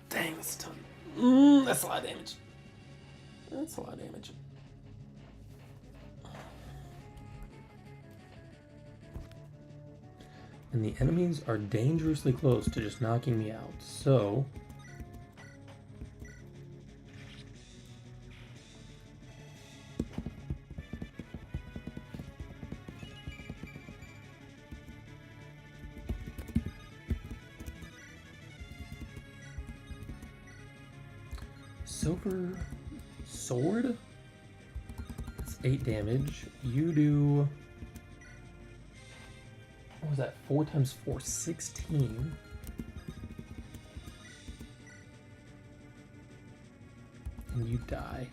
Dang, that's tough. That's a lot of damage. That's a lot of damage. And the enemies are dangerously close to just knocking me out, so Silver Sword? That's 8 damage. You do... what was that? 4 times 4, 16. And you die.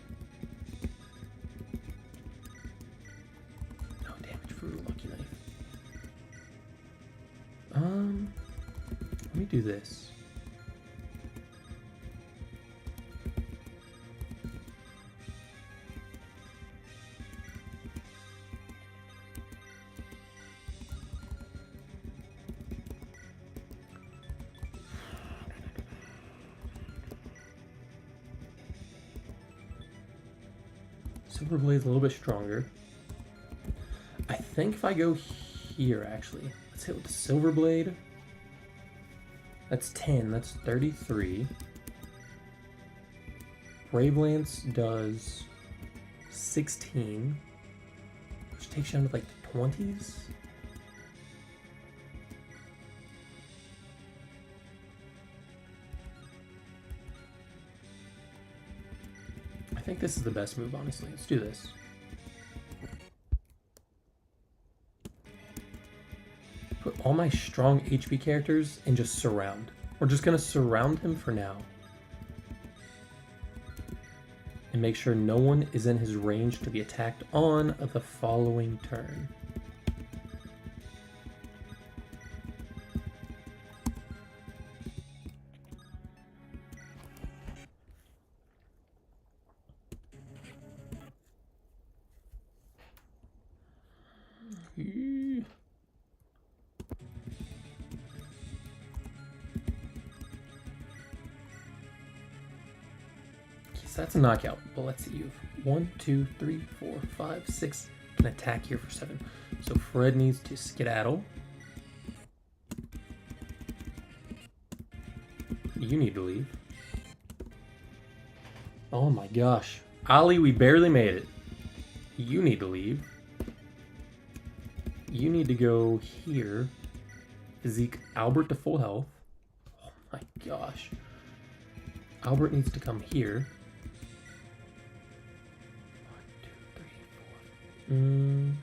No damage for Lucky Knife. Let me do this. Silver Blade's a little bit stronger. I think if I go here, actually, let's hit with the Silver Blade. That's 10, that's 33. Brave Lance does 16, which takes you down to like the 20s. I think this is the best move, honestly. Let's do this. Put all my strong HP characters and just surround. We're just going to surround him for now. And make sure no one is in his range to be attacked on the following turn. So that's a knockout. But let's see, you have 1, 2, 3, 4, 5, 6. Can attack here for 7. So Fred needs to skedaddle. You need to leave. Oh my gosh. Ollie, we barely made it. You need to leave. You need to go here. Physique Albert to full health. Oh my gosh. Albert needs to come here. 1, 2, 3, 4.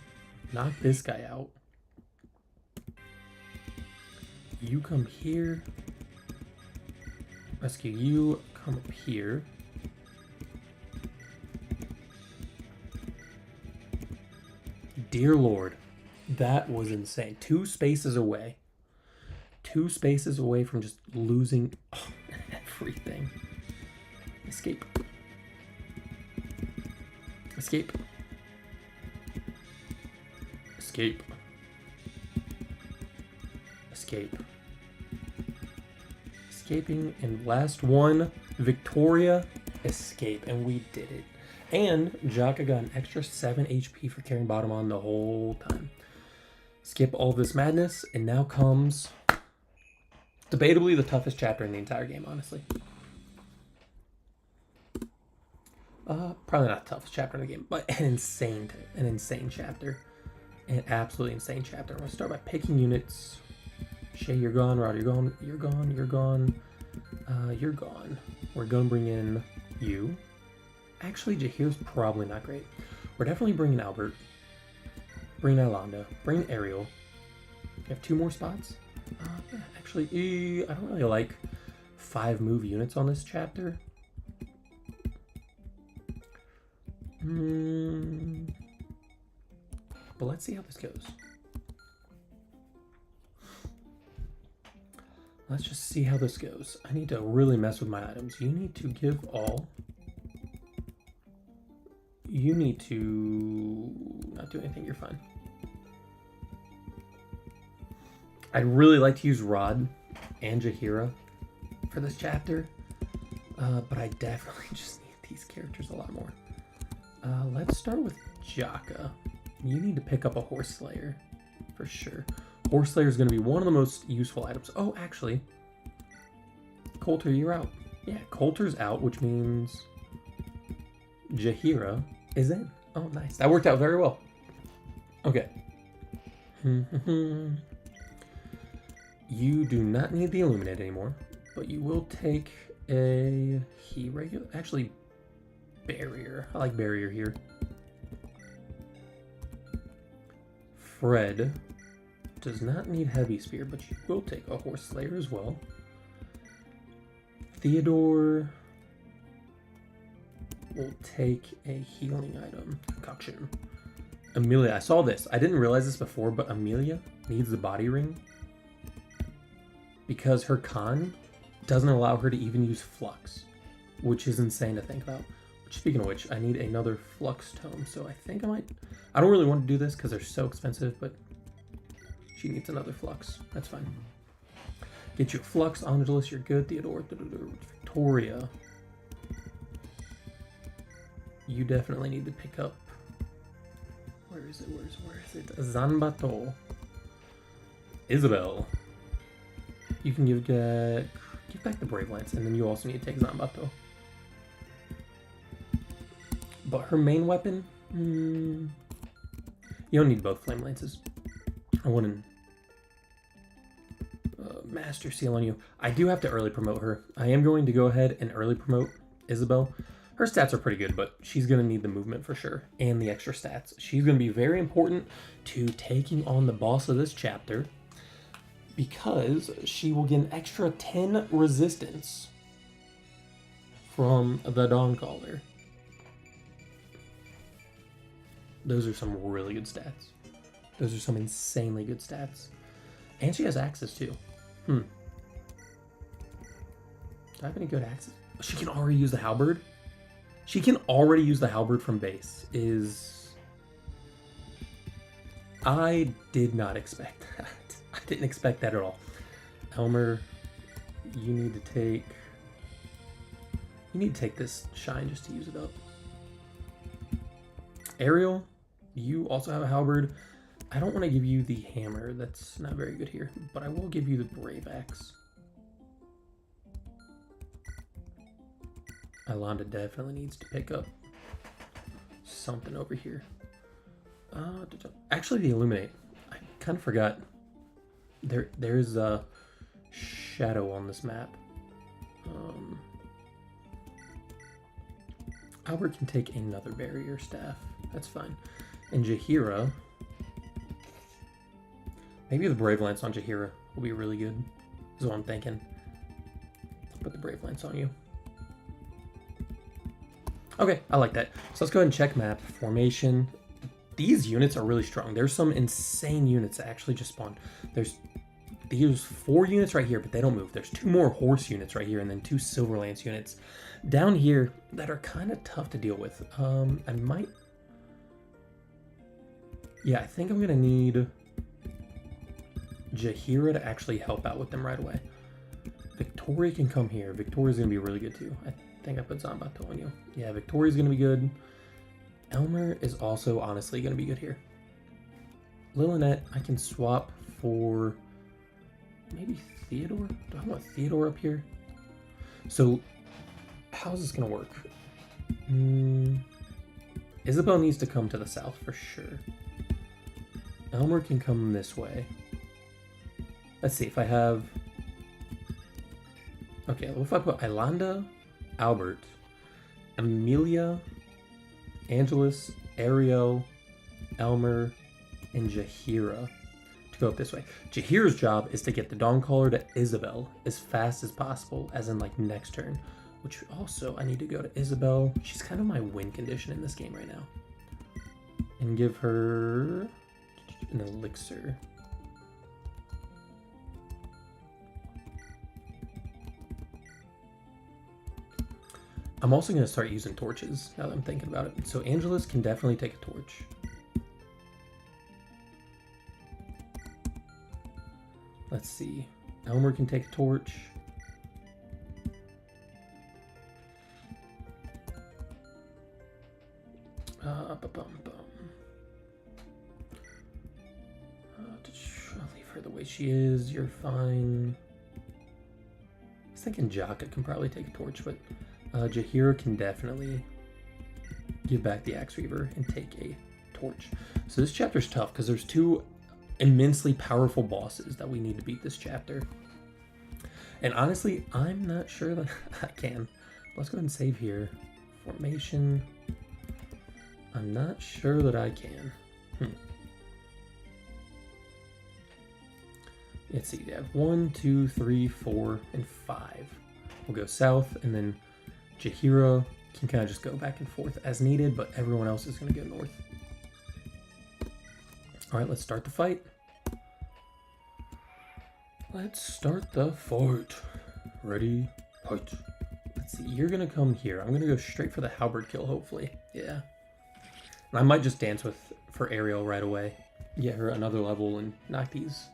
Knock this guy out. You come here. Rescue you. Come up here. Dear Lord, that was insane. 2 spaces away. 2 spaces away from just losing everything. Escape. Escape. Escape. Escape. Escaping, and last one, Victoria, escape, and we did it. And Jaka got an extra 7 HP for carrying bottom on the whole time. Skip all this madness, and now comes debatably the toughest chapter in the entire game, honestly. Probably not the toughest chapter in the game, but an insane chapter. An absolutely insane chapter. I'm going to start by picking units. Shay, you're gone. Rod, you're gone. You're gone. You're gone. You're gone. We're going to bring in you. Actually, Jahir's probably not great. We're definitely bringing Albert. Bring Ilanda. Bring Ariel. We have 2 more spots. Actually, I don't really like 5 move units on this chapter. But let's see how this goes. Let's just see how this goes. I need to really mess with my items. You need to give all. You need to not do anything. You're fine. I'd really like to use Rod and Jahira for this chapter, but I definitely just need these characters a lot more. Let's start with Jaka. You need to pick up a Horse Slayer for sure. Horse Slayer is going to be one of the most useful items. Oh, actually, Coulter, you're out. Yeah, Coulter's out, which means Jahira is in. Oh, nice. That worked out very well. Okay. You do not need the Illuminate anymore, but you will take a regular. Actually, Barrier. I like Barrier here. Fred does not need Heavy Spear, but you will take a Horse Slayer as well. Theodore will take a healing item. Concoction. Amelia, I saw this. I didn't realize this before, but Amelia needs the body ring because her con doesn't allow her to even use Flux, which is insane to think about. Speaking of which, I need another Flux Tome, so I think I might. I don't really want to do this because they're so expensive, but she needs another Flux. That's fine. Get you a Flux, Angelus, you're good. Theodore, Victoria. You definitely need to pick up. Where is it? Where is it? Zanbato. Isabel. You can give back the Brave Lance, and then you also need to take Zanbato. But her main weapon, you don't need both Flame Lances. I want an Master Seal on you. I do have to early promote her. I am going to go ahead and early promote Isabel. Her stats are pretty good, but she's going to need the movement for sure, and the extra stats. She's going to be very important to taking on the boss of this chapter, because she will get an extra 10 resistance from the Dawncaller. Those are some really good stats. Those are some insanely good stats. And she has axes too. Do I have any good axes? She can already use the halberd? She can already use the halberd from base. I did not expect that. I didn't expect that at all. Elmer, you need to take this shine just to use it up. Ariel, you also have a halberd. I don't want to give you the hammer. That's not very good here. But I will give you the brave axe. Alonda definitely needs to pick up something over here. Actually, the illuminate. I kind of forgot. There's a shadow on this map. Albert can take another barrier staff. That's fine. And Jaheira. Maybe the Brave Lance on Jaheira will be really good. Is what I'm thinking. Put the Brave Lance on you. Okay, I like that. So let's go ahead and check map. Formation. These units are really strong. There's some insane units that actually just spawned. There's 4 units right here, but they don't move. There's 2 more horse units right here, and then 2 Silver Lance units down here that are kind of tough to deal with. I might... Yeah, I think I'm going to need Jaheira to actually help out with them right away. Victoria can come here. Victoria's going to be really good too. I think I put Zanbato on you. Yeah, Victoria's going to be good. Elmer is also honestly going to be good here. Lillinette, I can swap for maybe Theodore? Do I want Theodore up here? So, how's this going to work? Isabel needs to come to the south for sure. Elmer can come this way. Let's see if I have... Okay, well, if I put Ilanda, Albert, Amelia, Angelus, Ariel, Elmer, and Jaheira to go up this way. Jaheira's job is to get the Dawncaller to Isabel as fast as possible, as in like next turn. Which also, I need to go to Isabel. She's kind of my win condition in this game right now. And give her an elixir. I'm also going to start using torches now that I'm thinking about it. So Angelus can definitely take a torch. Let's see. Elmer can take a torch. I'll leave her the way she is. You're fine. I was thinking Jaka can probably take a torch, but Jaheira can definitely give back the Axe Reaver and take a torch. So this chapter's tough because there's 2 immensely powerful bosses that we need to beat this chapter. And honestly, I'm not sure that I can. Let's go ahead and save here. Formation. I'm not sure that I can. Let's see, we have 1, 2, 3, 4, and 5. We'll go south, and then Jaheira can kind of just go back and forth as needed, but everyone else is going to go north. All right, let's start the fight. Let's start the fight. Ready, fight. Let's see, you're going to come here. I'm going to go straight for the halberd kill, hopefully. Yeah. And I might just dance for Ariel right away. Get her another level and knock these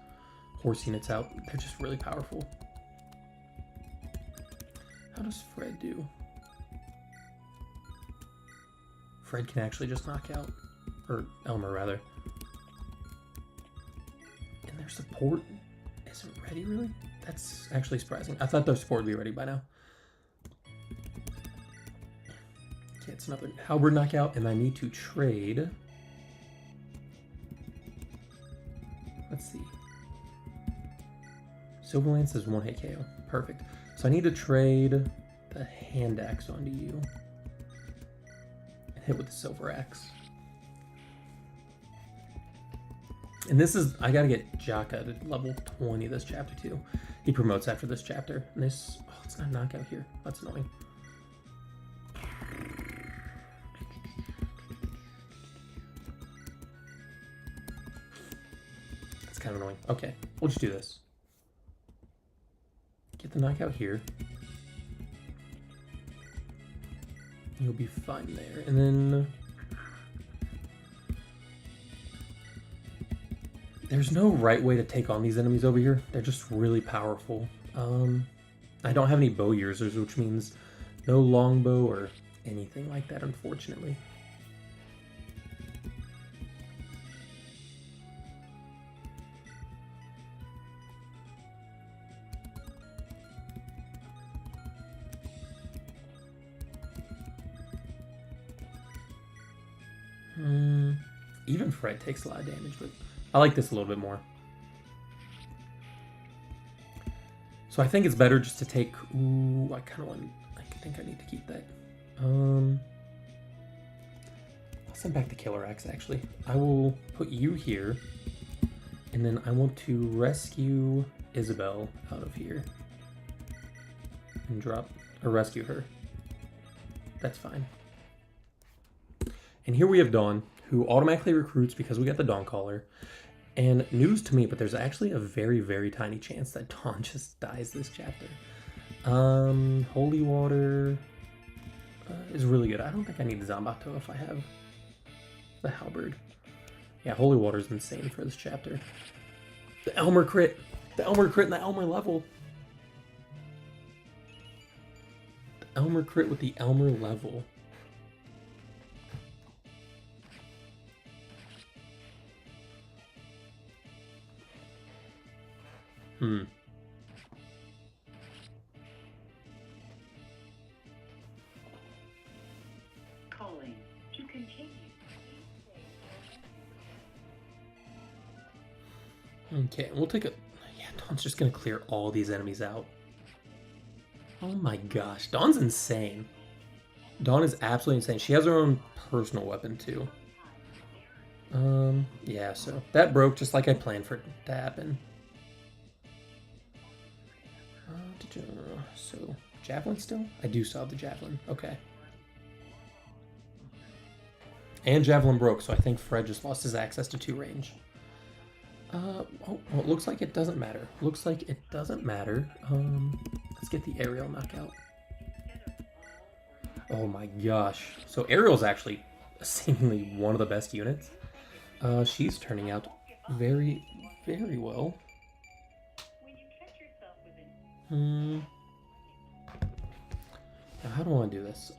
horse units out. They're just really powerful. How does Fred do? Fred can actually just knock out, or Elmer rather. And their support isn't ready, really? That's actually surprising. I thought their support would be ready by now. Okay, it's another halberd knockout, and I need to trade. Let's see. Silver Lance is 1 hit KO. Perfect. So I need to trade the hand axe onto you. And hit with the silver axe. And this is, I gotta get Jaka to level 20 this chapter too. He promotes after this chapter. And this, oh, it's not knockout here. That's annoying. That's kind of annoying. Okay, we'll just do this. Get the knockout here. You'll be fine there. And then there's no right way to take on these enemies over here. They're just really powerful. I don't have any bow users, which means no longbow or anything like that, unfortunately. Even Fred takes a lot of damage, but I like this a little bit more. So I think it's better just to take... Ooh, I kind of want... I think I need to keep that. I'll send back the Killer Axe, actually. I will put you here. And then I want to rescue Isabel out of here. And drop... Or rescue her. That's fine. And here we have Dawn, who automatically recruits because we got the Dawn Caller. And news to me, but there's actually a very, very tiny chance that Dawn just dies this chapter. Holy Water is really good. I don't think I need Zambato if I have the Halberd. Yeah, Holy Water is insane for this chapter. The Elmer crit! The Elmer crit and the Elmer level! The Elmer crit with the Elmer level. Calling to continue. Okay, we'll take a... Yeah, Dawn's just gonna clear all these enemies out. Oh my gosh, Dawn's insane. Dawn is absolutely insane. She has her own personal weapon too. Yeah, so that broke just like I planned for it to happen. So, Javelin still? I do still have the Javelin. Okay. And Javelin broke, so I think Fred just lost his access to 2 range. Oh, well, it looks like it doesn't matter. Looks like it doesn't matter. Let's get the Aerial knockout. Oh my gosh. So Aerial's actually seemingly one of the best units. She's turning out very, very well. Now, how do I want to do this?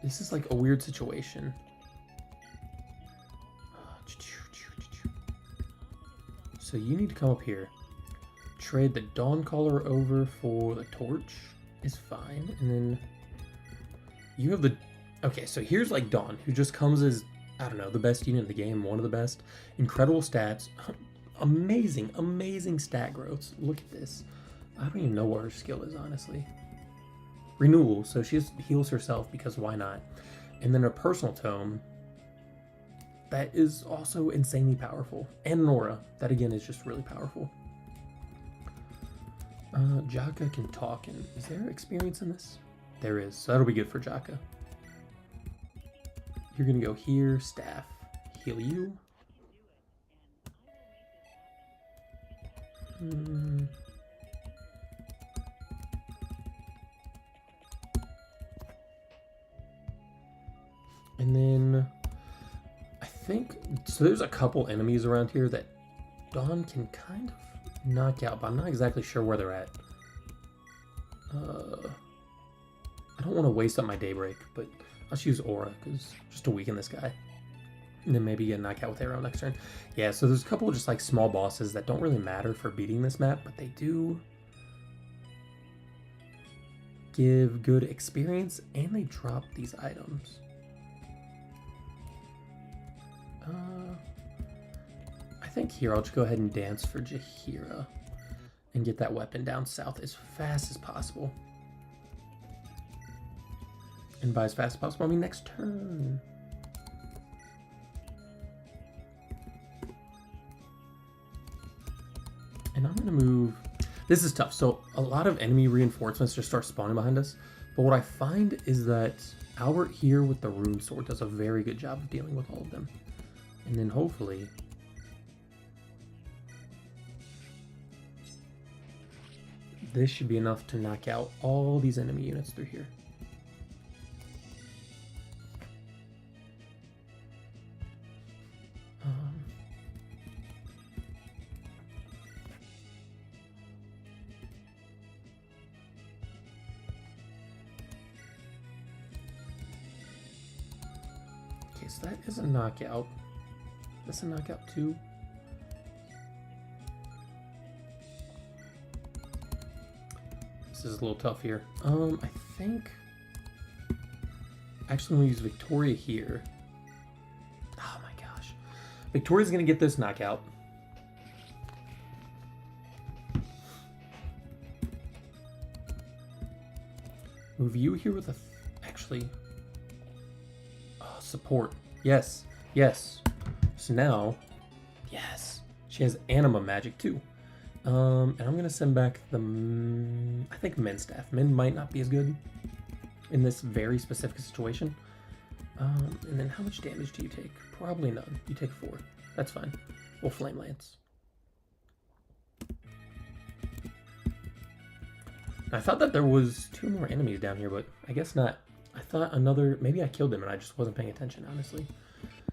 This is like a weird situation. So you need to come up here. Trade the Dawn Caller over for the Torch is fine. And then you have the... Okay, so here's like Dawn, who just comes as, I don't know, the best unit in the game, one of the best. Incredible stats. Amazing, amazing stat growths. Look at this. I don't even know what her skill is, honestly. Renewal, so she just heals herself because why not? And then her personal tome, that is also insanely powerful. And Nora, that again is just really powerful. Jaka can talk, and is there experience in this? There is, so that'll be good for Jaka. You're gonna go here, staff, heal you. And then I think, so there's a couple enemies around here that Dawn can kind of knock out, but I'm not exactly sure where they're at. I don't want to waste up my Daybreak, but I'll just use Aura, because just to weaken this guy. And then maybe get a knockout with Arrow next turn. Yeah, so there's a couple of just like small bosses that don't really matter for beating this map, but they do give good experience, and they drop these items. I think here I'll just go ahead and dance for Jaheira and get that weapon down south as fast as possible. And by as fast as possible, I mean next turn. And I'm going to move... This is tough. So a lot of enemy reinforcements just start spawning behind us. But what I find is that Albert here with the rune sword does a very good job of dealing with all of them. And then hopefully... this should be enough to knock out all these enemy units through here. Okay, so that is a knockout. That's a knockout too. This is a little tough here. I think... Actually, I'm going to use Victoria here. Oh my gosh. Victoria's going to get this knockout. Move you here with a... Actually... support. Yes. Yes. So now... Yes. She has Anima magic too. And I'm going to send back the... I think Min staff. Min might not be as good in this very specific situation. And then how much damage do you take? Probably none. You take 4. That's fine. We'll Flame Lance. I thought that there was 2 more enemies down here, but I guess not. I thought another... Maybe I killed him and I just wasn't paying attention, honestly.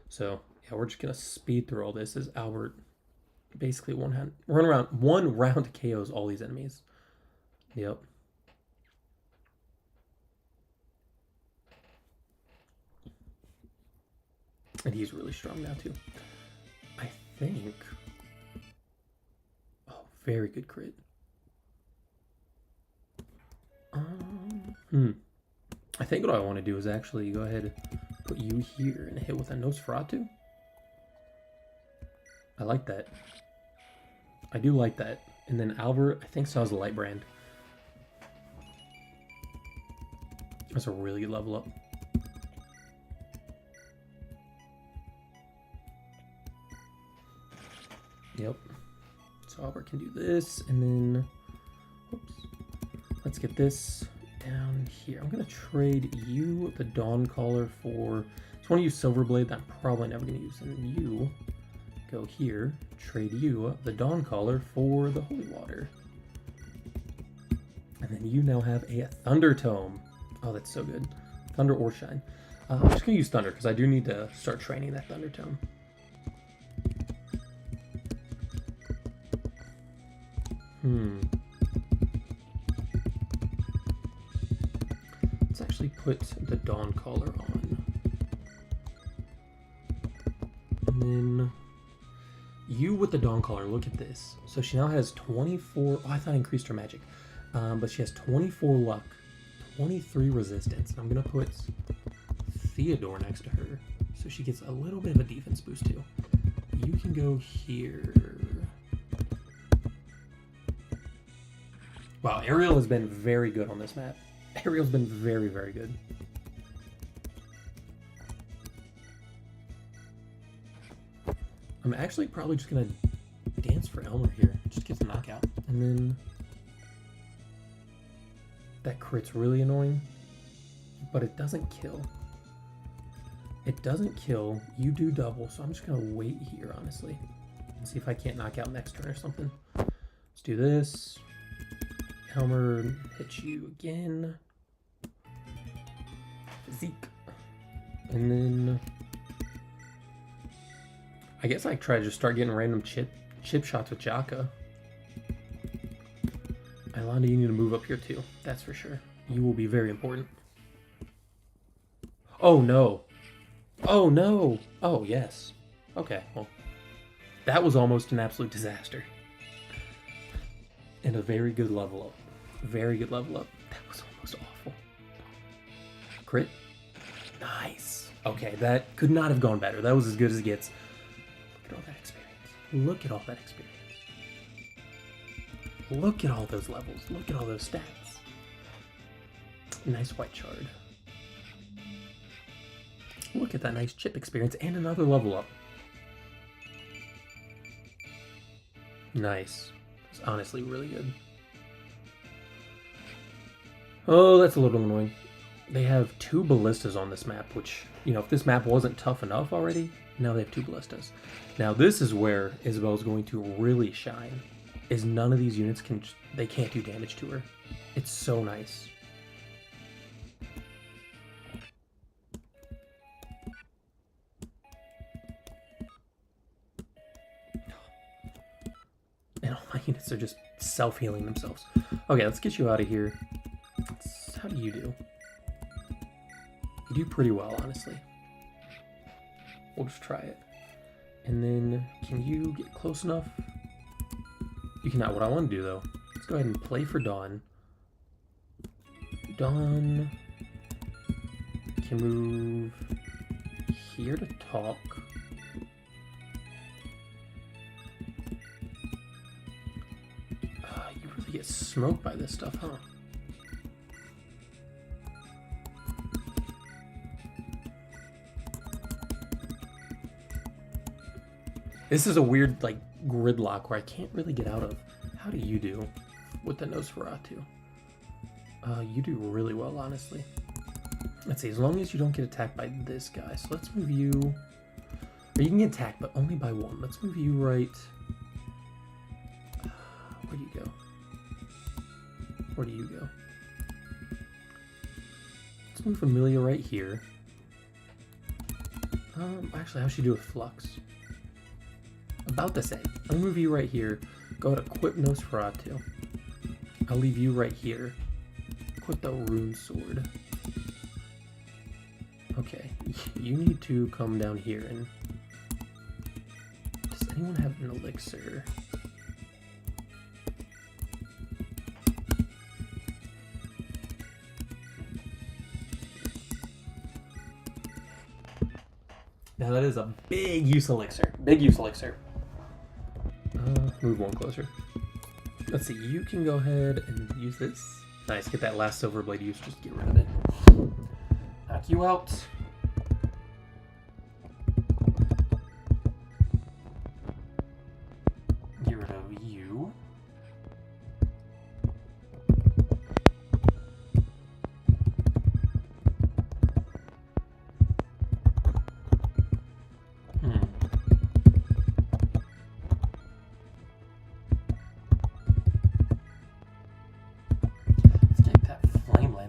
So, yeah, we're just going to speed through all this as Albert basically one round KOs all these enemies. Yep. And he's really strong now, too. I think... Oh, very good crit. I think what I want to do is actually go ahead and put you here and hit with a Nosferatu. I like that. I do like that. And then Albert, I think, still has a light brand. That's a really good level up. Yep. So Albert can do this, and then... Oops. Let's get this down here. I'm going to trade you, the Dawncaller, for... So I want to use Silverblade that I'm probably never going to use. And then you go here, trade you, the Dawncaller, for the Holy Water. And then you now have a Thunder Tome. Oh, that's so good. Thunder or Shine. I'm just going to use Thunder because I do need to start training that Thunder Tome. Let's actually put the Dawncaller on. And then you with the Dawncaller, look at this. So she now has 24... Oh, I thought I increased her magic. But she has 24 luck, 23 resistance. I'm going to put Theodore next to her so she gets a little bit of a defense boost too. You can go here. Wow, Ariel has been very good on this map. Ariel's been very, very good. I'm actually probably just going to dance for Elmer here. Just get the knockout. And then... That crit's really annoying. But it doesn't kill. It doesn't kill. You do double, so I'm just going to wait here, honestly. And see if I can't knock out next turn or something. Let's do this. Elmer hits you again. Zeke. And then... I guess I try to just start getting random chip shots with Jaka. Ilanda, you need to move up here too. That's for sure. You will be very important. Oh no. Oh no. Oh yes. Okay, well. That was almost an absolute disaster. And a very good level up. Very good level up. That was almost awful. Crit. Nice. Okay, that could not have gone better. That was as good as it gets. Look at all that experience. Look at all that experience. Look at all those levels. Look at all those stats. Nice white shard. Look at that nice chip experience and another level up. Nice. It's honestly really good. Oh, that's a little annoying. They have 2 ballistas on this map, which, you know, if this map wasn't tough enough already, now they have 2 ballistas. Now this is where Isabel's going to really shine, is none of these units they can't do damage to her. It's so nice. And all my units are just self-healing themselves. Okay, let's get you out of here. How do you do? You do pretty well, honestly. We'll just try it. And then, can you get close enough? You cannot. What I want to do, though, let's go ahead and play for Dawn. Dawn can move here to talk. You really get smoked by this stuff, huh? This is a weird, like, gridlock where I can't really get out of. How do you do with the Nosferatu? You do really well, honestly. Let's see, as long as you don't get attacked by this guy. So let's move you... Or you can get attacked, but only by 1. Let's move you right... Where do you go? Where do you go? Let's move Amelia right here. Actually, how should you do with Flux? About the same. I'll move you right here. Go to equip Nosferatu. I'll leave you right here. Equip the Rune Sword. Okay, you need to come down here and... Does anyone have an elixir? Now that is a big use elixir. Big use elixir. Move 1 closer. Let's see, you can go ahead and use this. Nice, get that last silver blade use, just get rid of it. Knock you out. Get rid of you.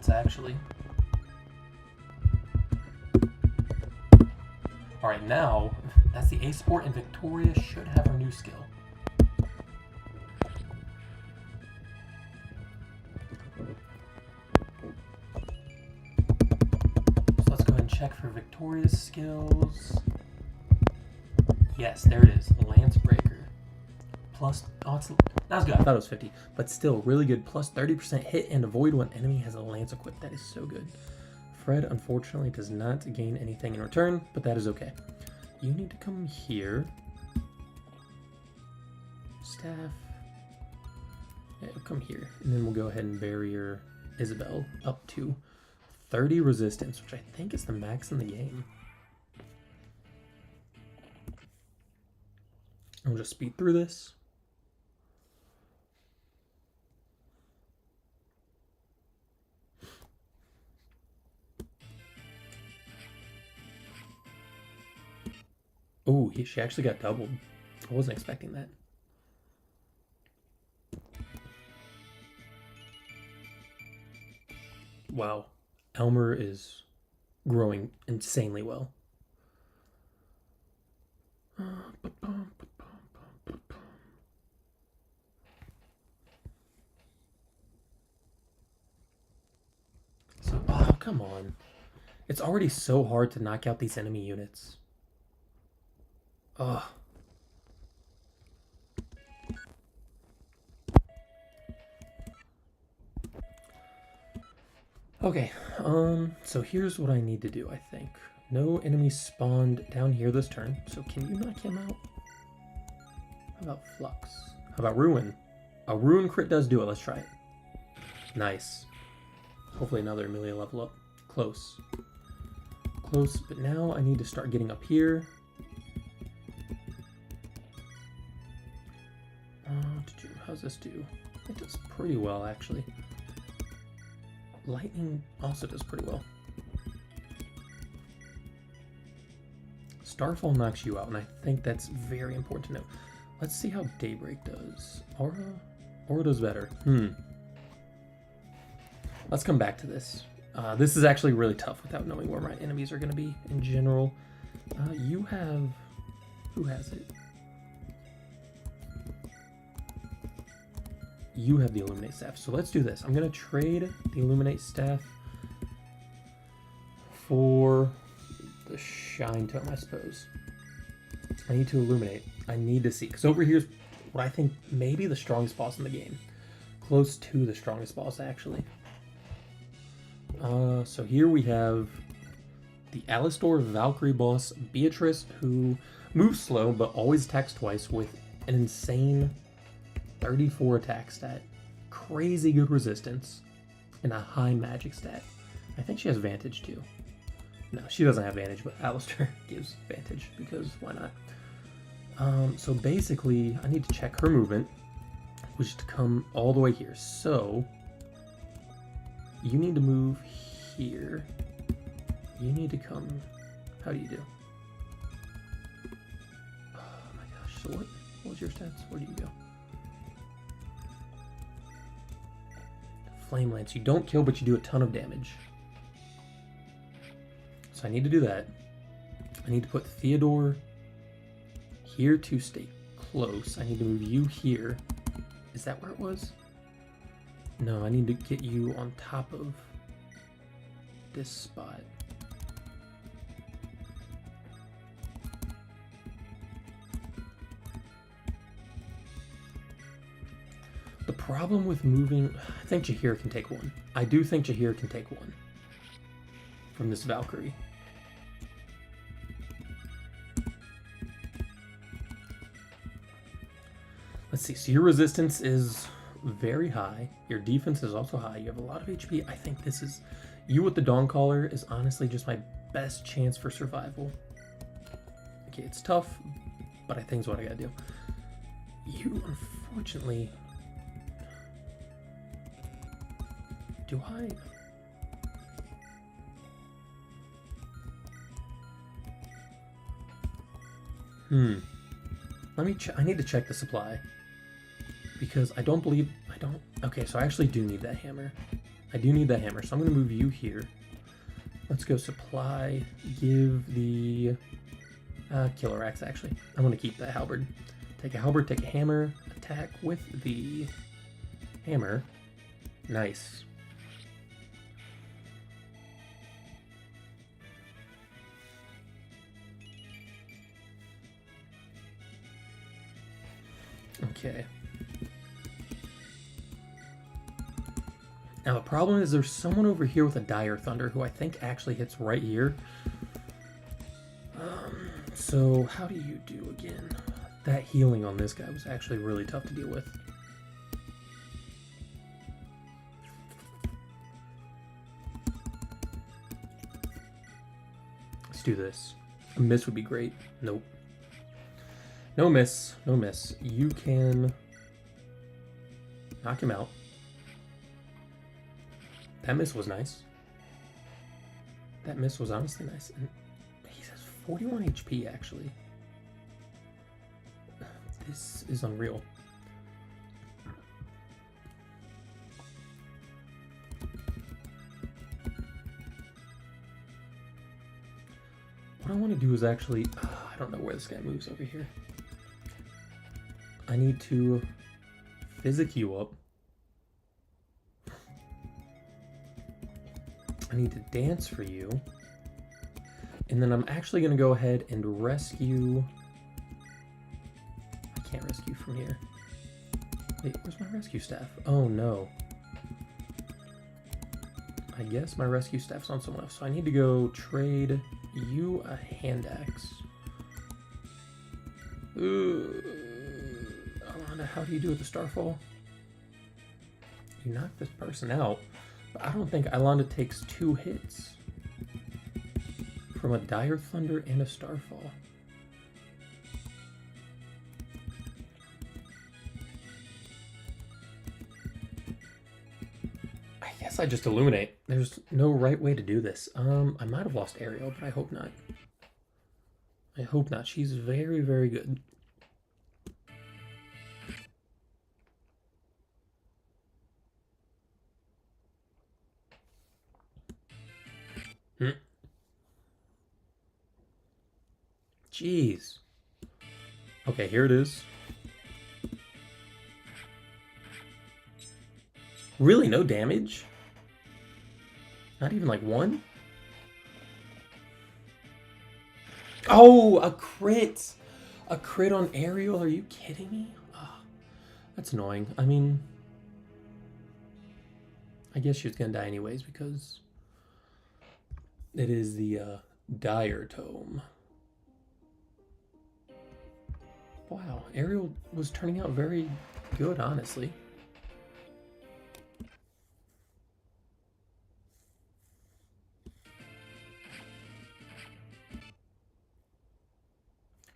Actually. Alright, now, that's the Ace Sport, and Victoria should have her new skill. So let's go ahead and check for Victoria's skills. Yes, there it is. Lance Breaker. Plus, oh, it's not as good. I thought it was 50, but still really good. Plus 30% hit and avoid when enemy has a lance equipped. That is so good. Fred, unfortunately, does not gain anything in return, but that is okay. You need to come here. Staff. Yeah, come here. And then we'll go ahead and barrier Isabel up to 30 resistance, which I think is the max in the game. I'll just speed through this. Oh, she actually got doubled. I wasn't expecting that. Wow. Elmer is growing insanely well. So, oh, come on. It's already so hard to knock out these enemy units. Ugh. Okay, so here's what I need to do, I think. No enemies spawned down here this turn, so can you knock him out? How about Flux? How about Ruin? A Ruin crit does do it, let's try it. Nice. Hopefully another Amelia level up. Close. Close, but now I need to start getting up here. How's does this do? It does pretty well, actually. Lightning also does pretty well. Starfall knocks you out, and I think that's very important to know. Let's see how Daybreak does. Aura does better. Let's come back to this. This is actually really tough without knowing where my enemies are going to be in general. You have... Who has it? You have the Illuminate Staff. So let's do this. I'm going to trade the Illuminate Staff for the Shine Tome, I suppose. I need to Illuminate. I need to see. Because over here's what I think maybe the strongest boss in the game. Close to the strongest boss, actually. So here we have the Alistor Valkyrie boss, Beatrice, who moves slow but always attacks twice with an insane 34 attack stat, crazy good resistance, and a high magic stat. I think she has Vantage too. No, she doesn't have Vantage, but Alistor gives Vantage because why not? So basically, I need to check her movement, which is to come all the way here. So you need to move here. You need to come. How do you do? Oh my gosh! So what was your stats? Where do you go? Flame Lance. You don't kill, but you do a ton of damage. So I need to do that. I need to put Theodore here to stay close. I need to move you here. Is that where it was? No, I need to get you on top of this spot. The problem with moving... I think Jaheir can take one. I do think Jaheir can take one from this Valkyrie. Let's see. So your resistance is very high. Your defense is also high. You have a lot of HP. I think this is... You with the Dawncaller is honestly just my best chance for survival. Okay, it's tough, but I think it's what I gotta do. You, unfortunately... Do I... Let me I need to check the supply. Because I don't believe... Okay, so I actually do need that hammer. I do need that hammer, so I'm going to move you here. Let's go supply. Give the... Killer Axe, actually. I'm going to keep that halberd. Take a halberd, take a hammer. Attack with the hammer. Nice. Okay. Now the problem is there's someone over here with a Dire Thunder who I think actually hits right here. So how do you do again? That healing on this guy was actually really tough to deal with. Let's do this. A miss would be great. Nope. No miss. No miss. You can knock him out. That miss was nice. That miss was honestly nice. And he has 41 HP, actually. This is unreal. What I want to do is actually... I don't know where this guy moves over here. I need to physic you up. I need to dance for you. And then I'm actually going to go ahead and rescue... I can't rescue from here. Wait, where's my rescue staff? Oh no. I guess my rescue staff's on someone else. So I need to go trade you a hand axe. Ooh. Alana, how do you do with the Starfall? You knock this person out. But I don't think Ilonda takes 2 hits from a Dire Thunder and a Starfall. I just illuminate. There's no right way to do this. I might have lost Ariel, but I hope not. I hope not. She's very, very good. Jeez. Okay, here it is. Really, no damage? Not even like one? Oh, a crit! A crit on Ariel? Are you kidding me? Oh, that's annoying. I mean, I guess she's gonna die anyways because it is the Dire Tome. Wow, Ariel was turning out very good, honestly.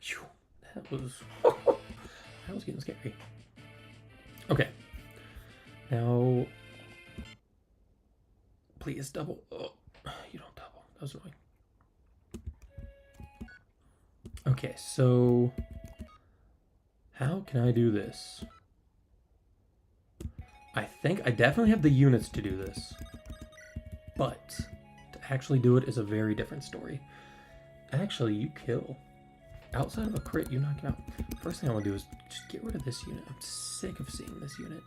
Phew, that was getting scary. Okay, now please double. Oh, you don't double. That was annoying. Okay, so how can I do this? I think I definitely have the units to do this, but to actually do it is a very different story. Actually, you kill. Outside of a crit, you knock it out. First thing I want to do is just get rid of this unit. I'm sick of seeing this unit.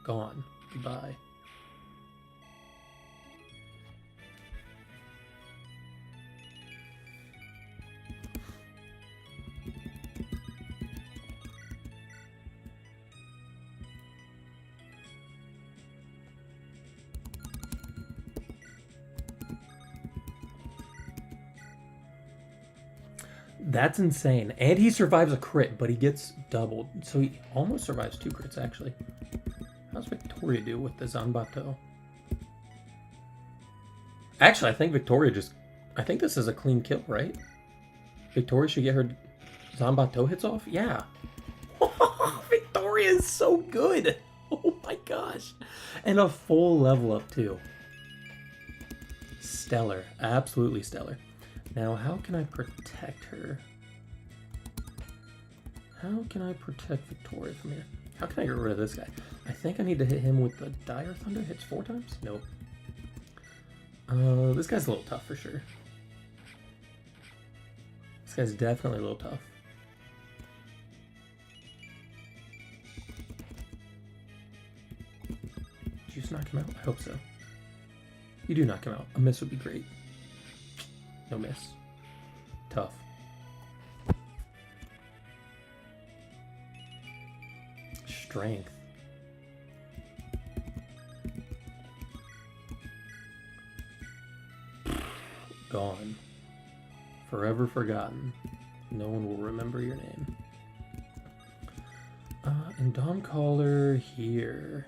Gone. Goodbye. That's insane. And he survives a crit, but he gets doubled. So he almost survives 2 crits, actually. How's Victoria do with the Zanbato? Actually, I think Victoria just... I think this is a clean kill, right? Victoria should get her Zanbato hits off? Yeah. Victoria is so good. Oh my gosh. And a full level up, too. Stellar. Absolutely stellar. Now, how can I protect her? How can I protect Victoria from here? How can I get rid of this guy? I think I need to hit him with the Dire Thunder. Hits 4 times? Nope. This guy's a little tough for sure. This guy's definitely a little tough. Did you just knock him out? I hope so. You do knock him out. A miss would be great. No miss. Tough. Strength. Gone. Forever forgotten. No one will remember your name. And Dawn Caller here.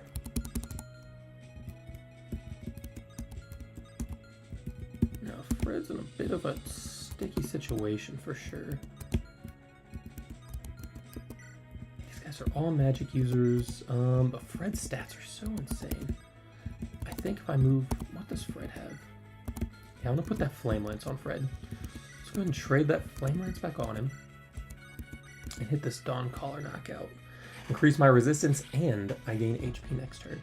Fred's in a bit of a sticky situation for sure. These guys are all magic users, but Fred's stats are so insane. I think if I move... What does Fred have? Yeah, I'm gonna put that Flame Lance on Fred. Let's go ahead and trade that Flame Lance back on him. And hit this Dawn Caller knockout. Increase my resistance, and I gain HP next turn.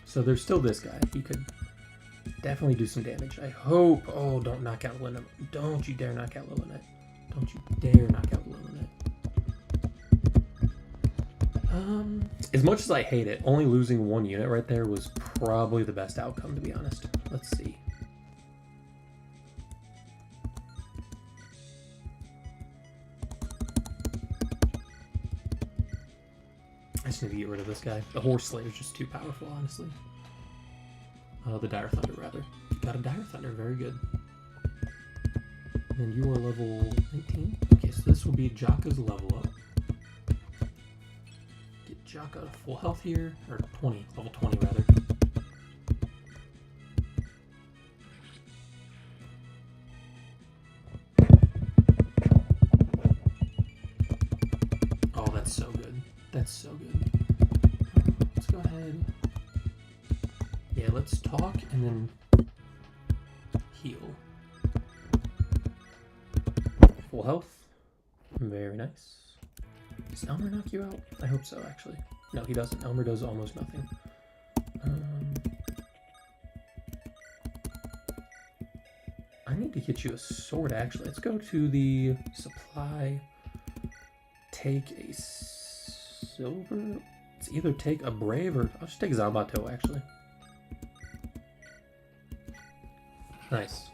So there's still this guy. He could... definitely do some damage. I hope. Oh, don't knock out Lilith. Don't you dare knock out Lilith. Don't you dare knock out Lilith. As much as I hate it, only losing 1 unit right there was probably the best outcome, to be honest. Let's see. I just need to get rid of this guy. The Horse Slayer is just too powerful, honestly. The Dire Thunder, rather. Got a Dire Thunder, very good. And you are level 19. Okay, so this will be Jaka's level up. Get Jaka to full health here, or 20, level 20 rather. Oh, that's so good. That's so good. Let's go ahead. Okay, let's talk and then heal. Full health. Very nice. Does Elmer knock you out? I hope so, actually. No, he doesn't. Elmer does almost nothing. I need to get you a sword, actually. Let's go to the supply. Take a silver. It's either take a brave or I'll just take Zambato, actually. Nice.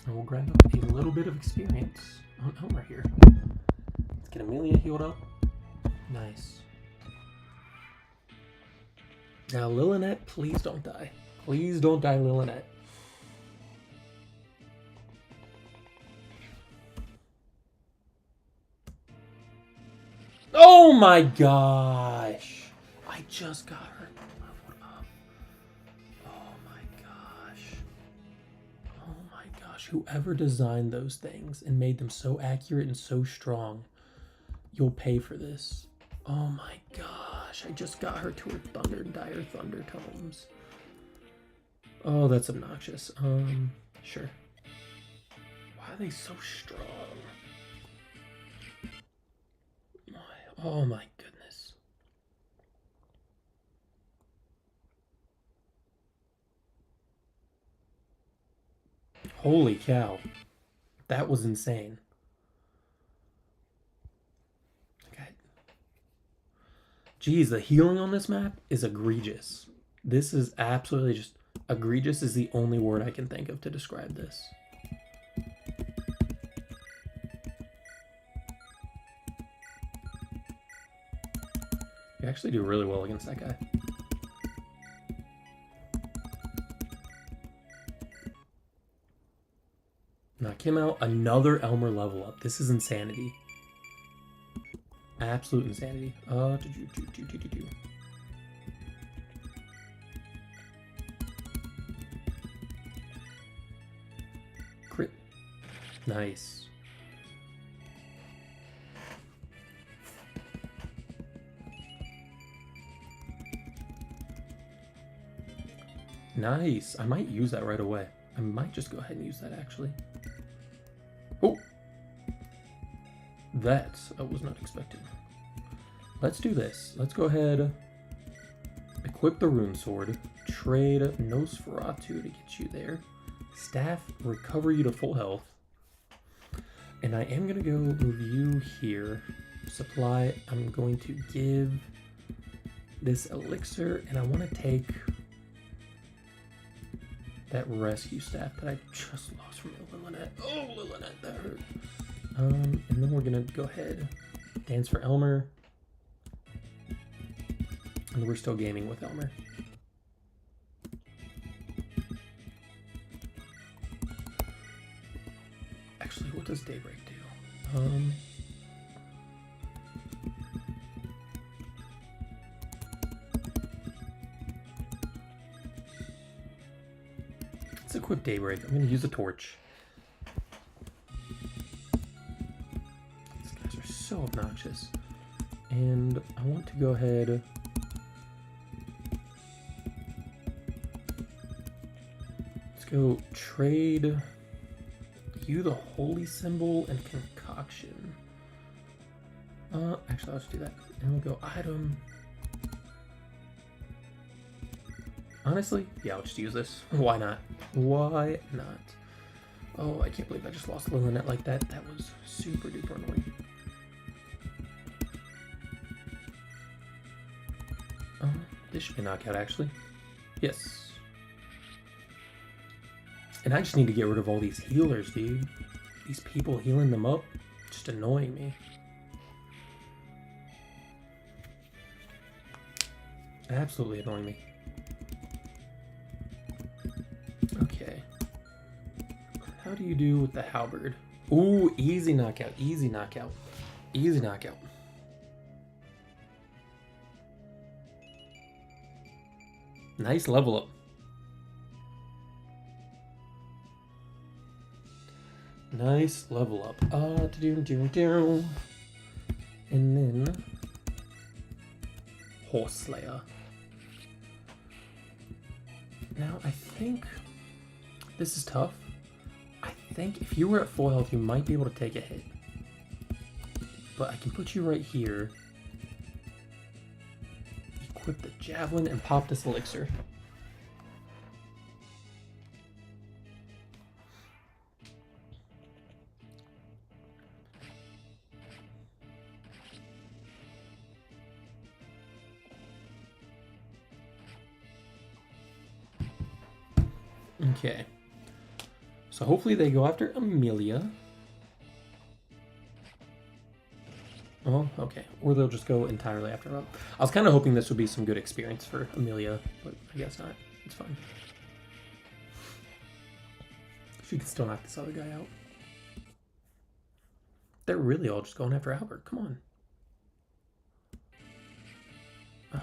And we'll grab up a little bit of experience on Elmer here. Let's get Amelia healed up. Nice. Now, Lillinette, please don't die. Please don't die, Lillinette. Oh my gosh! I just got her leveled up. Oh my gosh. Oh my gosh. Whoever designed those things and made them so accurate and so strong, you'll pay for this. Oh my gosh. I just got her to her dire thunder tomes. Oh, that's obnoxious. Sure. Why are they so strong? Oh my goodness. Holy cow. That was insane. Okay. Geez, the healing on this map is egregious. This is absolutely just... Egregious is the only word I can think of to describe this. You actually do really well against that guy. Knock him out. Another Elmer level up. This is insanity. Absolute insanity. Crit. Nice. Nice. I might use that right away. I might just go ahead and use that, actually. Oh! That I was not expecting. Let's do this. Let's go ahead, equip the rune sword, trade Nosferatu to get you there. Staff, recover you to full health. And I am going to go review here. Supply, I'm going to give this elixir, and I want to take that rescue staff that I just lost from Lillinette. Oh, Lillinette, that hurt. And then we're going to go ahead, dance for Elmer. And we're still gaming with Elmer. Actually, what does Daybreak do? Let's equip Daybreak. I'm going to use a torch. These guys are so obnoxious. And I want to go ahead... Let's go trade you the holy symbol and concoction. Actually, I'll just do that. And we'll go item. Honestly, yeah, I'll just use this. Why not? Why not? Oh, I can't believe I just lost Lillinette like that. That was super duper annoying. This should be a knockout, actually. Yes. And I just need to get rid of all these healers, dude. These people healing them up, just annoying me. Absolutely annoying me. Okay. How do you do with the halberd? Ooh, easy knockout, easy knockout, easy knockout. Nice level up. nice level up. And then Horse Slayer. Now I think this is tough. I think if you were at full health, you might be able to take a hit. But I can put you right here. Equip the javelin and pop this elixir. Okay. So hopefully they go after Amelia. Oh, okay. Or they'll just go entirely after her. I was kind of hoping this would be some good experience for Amelia, but I guess not. It's fine. She can still knock this other guy out. They're really all just going after Albert. Come on.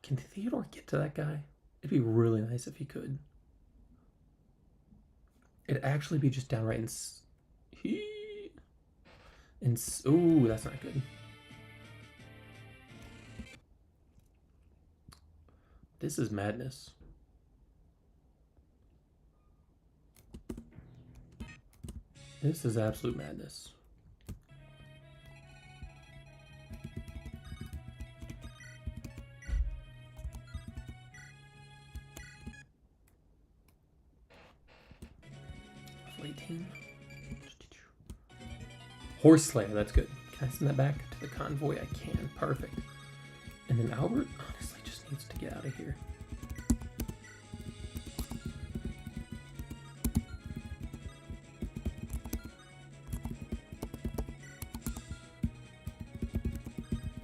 Can Theodore get to that guy? It'd be really nice if he could. It'd actually be just downright ooh, that's not good. This is madness. This is absolute madness. Horse Slayer, that's good. Can I send that back to the convoy? I can. Perfect. And then Albert honestly just needs to get out of here.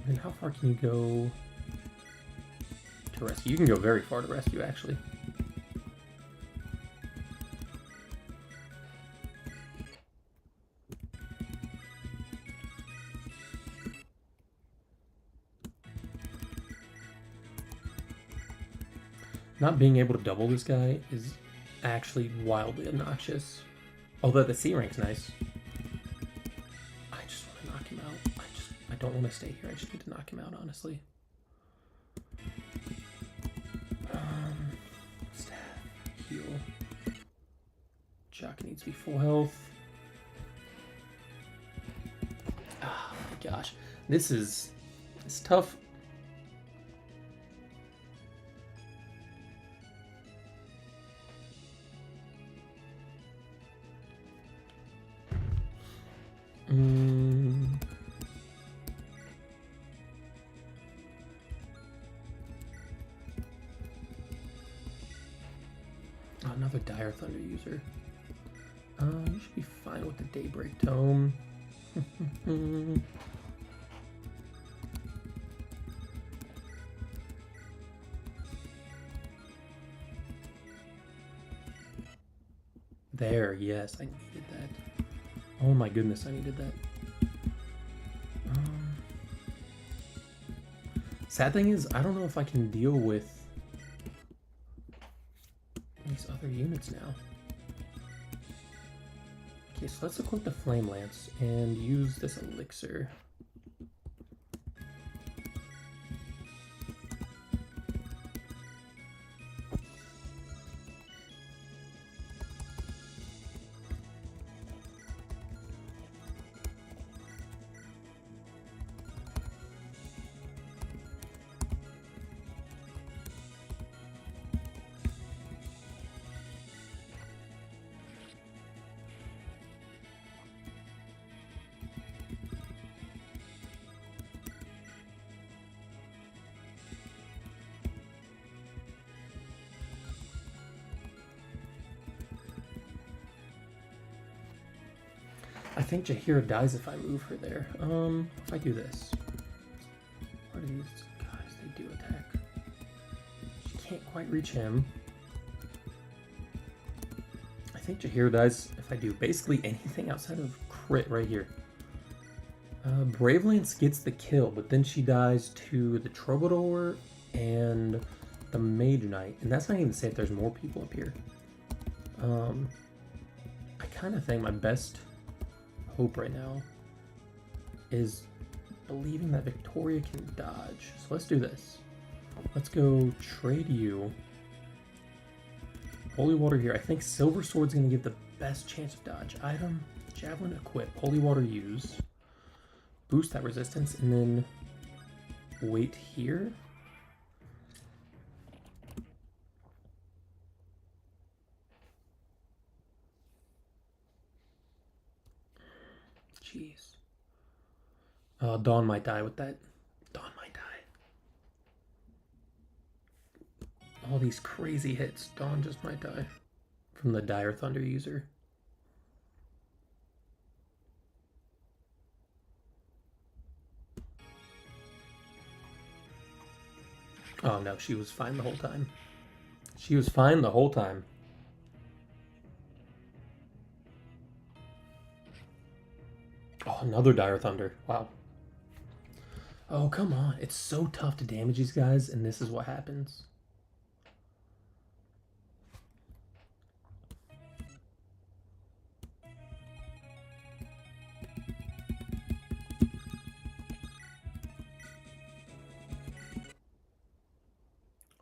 And how far can you go to rescue? You can go very far to rescue, actually. Not being able to double this guy is actually wildly obnoxious. Although the C rank's nice. I just want to knock him out. I don't want to stay here. I just need to knock him out, honestly. Stab, heal. Jock needs to be full health. Oh my gosh. It's tough. Another Dire Thunder user. You should be fine with the Daybreak Tome. There, yes, I needed that. Oh my goodness, I needed that. Sad thing is, I don't know if I can deal with these other units now. Okay, so let's equip the Flame Lance and use this elixir. I think Jahira dies if I move her there. If I do this. What are these guys? They do attack. She can't quite reach him. I think Jahira dies if I do basically anything outside of crit right here. Brave Lance gets the kill, but then she dies to the Troubadour and the Mage Knight. And that's not even to say if there's more people up here. I kind of think my best hope right now is believing that Victoria can dodge. So let's do this. Let's go trade you. Holy Water here. I think Silver Sword's going to give the best chance of dodge. Item, Javelin equip, Holy Water use. Boost that resistance, and then wait here. Jeez. Dawn might die with that. Dawn might die. All these crazy hits. Dawn just might die from the Dire Thunder user. Oh no, she was fine the whole time. She was fine the whole time. Oh, another Dire Thunder. Wow. Oh, come on. It's so tough to damage these guys, and this is what happens.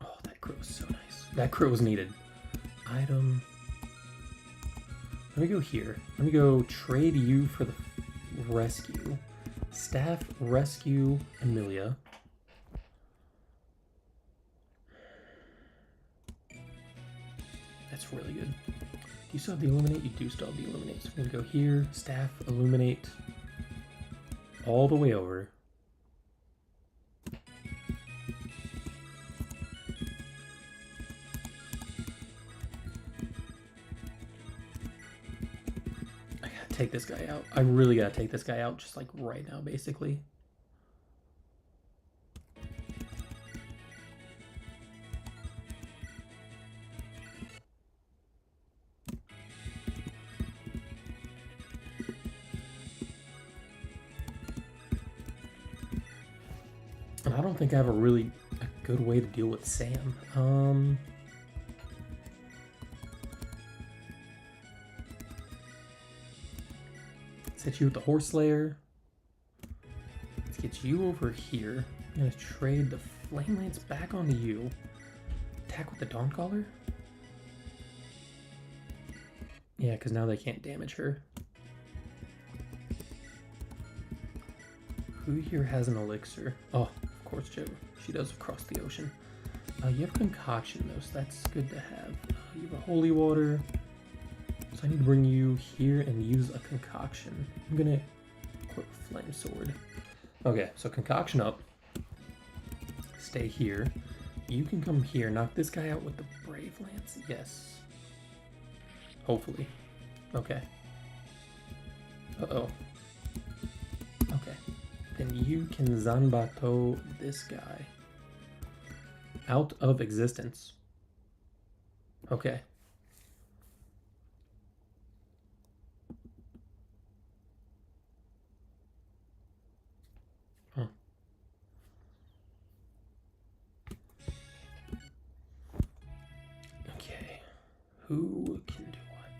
Oh, that crit was so nice. That crit was needed. Item. Let me go here. Let me go trade you for the rescue. Staff, rescue, Amelia. That's really good. Do you still have the Illuminate? You do still have the Illuminate. So I'm going to go here, staff, illuminate, all the way over. Take this guy out. I really gotta take this guy out just like right now, basically. And I don't think I have a good way to deal with Sam. Hit you with the Horse Slayer. Let's get you over here. I'm gonna trade the Flame Lance back onto you. Attack with the Dawncaller. Yeah, because now they can't damage her. Who here has an elixir? Oh, of course, Joe. She does across the ocean. You have Concoction though, so that's good to have. You have a Holy Water. So I need to bring you here and use a Concoction. I'm gonna equip Flame Sword. Okay, so Concoction up. Stay here. You can come here. Knock this guy out with the Brave Lance. Yes. Hopefully. Okay. Uh-oh. Okay. Then you can Zanbato this guy out of existence. Okay. Who can do what?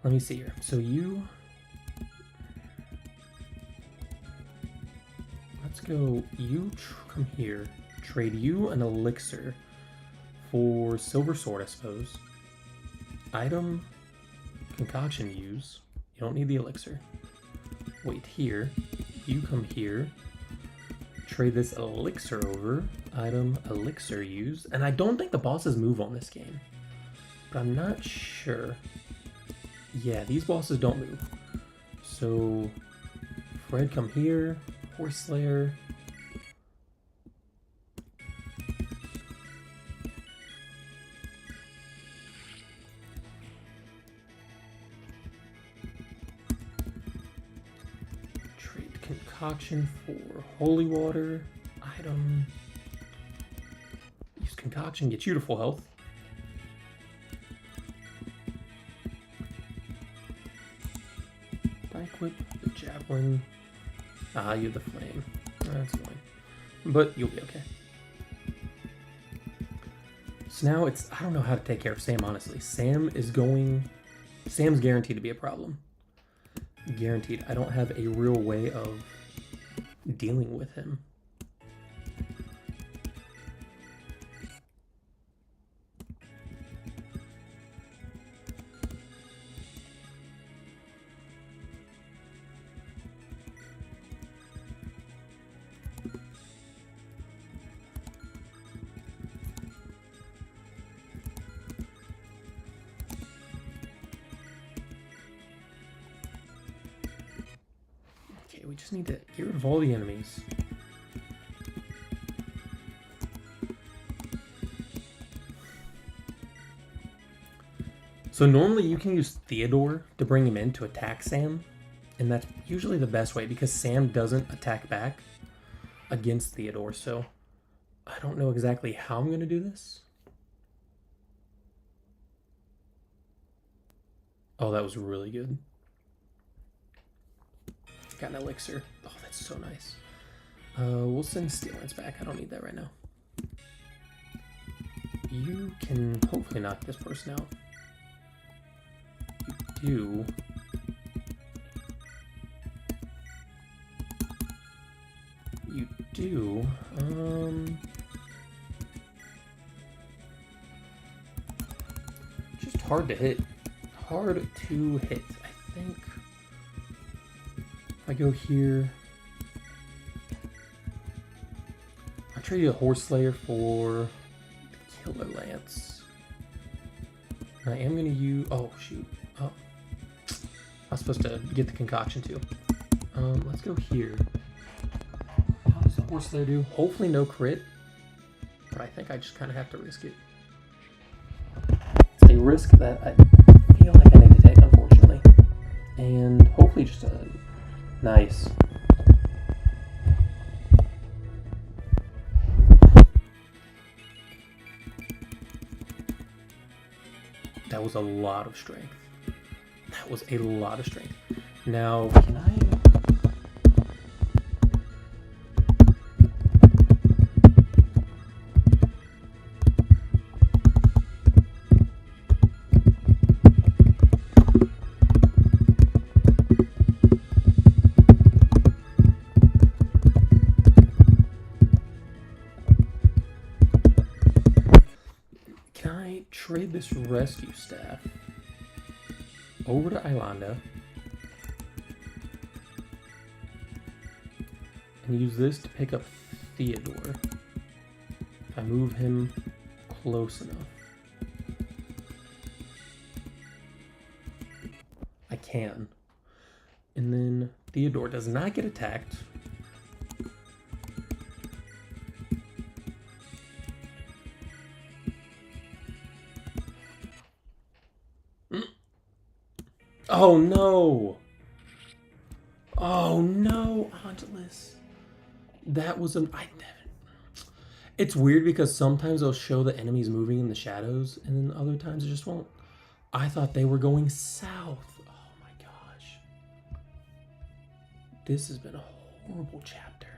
Let me see here. So you... Let's go... You come here. Trade you an elixir for Silver Sword, I suppose. Item... Concoction use. You don't need the elixir. Wait here. You come here. Trade this elixir over. Item, elixir use. And I don't think the bosses move on this game. But I'm not sure. Yeah, these bosses don't move. So, Fred, come here. Horse Slayer. Trade Concoction for Holy Water. Item. Use Concoction, get you to full health. I equip the Javelin. Ah, you have the Flame. That's fine. But you'll be okay. So now it's... I don't know how to take care of Sam, honestly. Sam's guaranteed to be a problem. guaranteed. I don't have a real way of dealing with him. We just need to get rid of all the enemies. So normally you can use Theodore to bring him in to attack Sam, and that's usually the best way because Sam doesn't attack back against Theodore, so I don't know exactly how I'm going to do this. Oh, that was really good. Got an elixir. Oh, that's so nice. We'll send Steel Lance back. I don't need that right now. You can hopefully knock this person out. You do. You do. Just hard to hit. Hard to hit, I think. I go here. I'll trade you a Horse Slayer for the Killer Lance. I am going to use... Oh, shoot. Oh. I was supposed to get the concoction too. Let's go here. How does the Horse Slayer do? Hopefully no crit. But I think I just kind of have to risk it. It's a risk that I feel like I need to take, unfortunately. And hopefully just a... Nice. That was a lot of strength. That was a lot of strength. Now, can I... trade this rescue staff over to Ilanda and use this to pick up Theodore if I move him close enough. I can. And then Theodore does not get attacked. Oh no! Oh no, Angelus. That was an... It's weird because sometimes they'll show the enemies moving in the shadows and then other times it just won't. I thought they were going south. Oh my gosh. This has been a horrible chapter.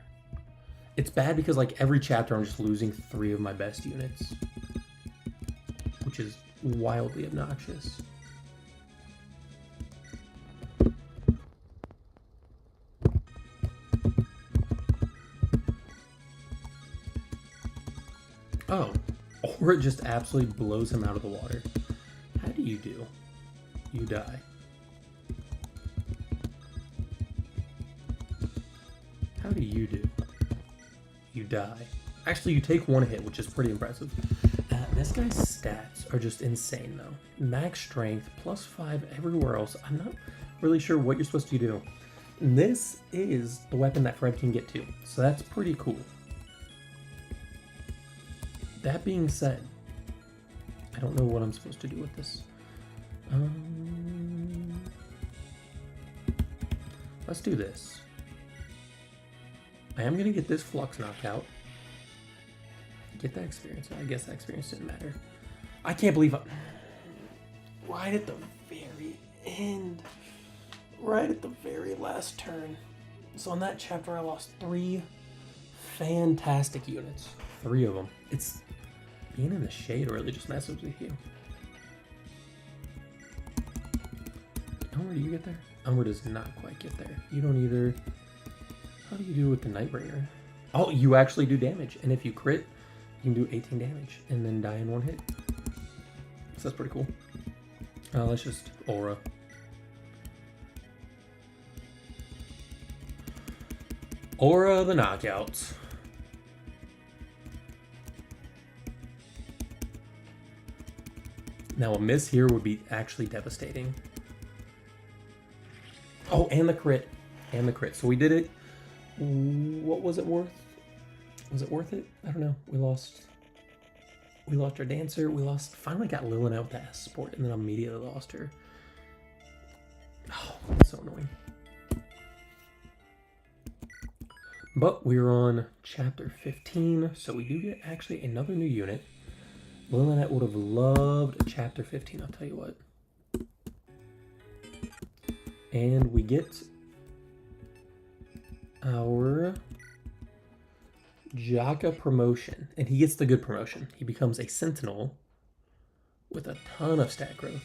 It's bad because like every chapter I'm just losing 3 of my best units, which is wildly obnoxious. Oh, or it just absolutely blows him out of the water. How do you do? You die. How do you do? You die. Actually, you take 1 hit, which is pretty impressive. This guy's stats are just insane, though. Max strength, +5 everywhere else. I'm not really sure what you're supposed to do. And this is the weapon that Fred can get to, so that's pretty cool. That being said, I don't know what I'm supposed to do with this. Let's do this. I am going to get this Flux knocked out. Get that experience. I guess that experience didn't matter. I can't believe right at the very end. Right at the very last turn. So in that chapter, I lost 3 fantastic units. 3 of them. It's... Being in the shade really just messes with you. How do you get there? Elmer does not quite get there. You don't either. How do you do with the Nightbringer? Oh, you actually do damage. And if you crit, you can do 18 damage and then die in one hit. So that's pretty cool. Let's just aura. Aura the knockouts. Now a miss here would be actually devastating. Oh, and the crit. And the crit. So we did it. What was it worth? Was it worth it? I don't know. We lost our dancer. Finally got Lilin out with the S support and then immediately lost her. Oh, that's so annoying. But we're on chapter 15, so we do get actually another new unit. Lilith would have loved chapter 15, I'll tell you what. And we get our Jaka promotion, and he gets the good promotion. He becomes a sentinel with a ton of stat growth.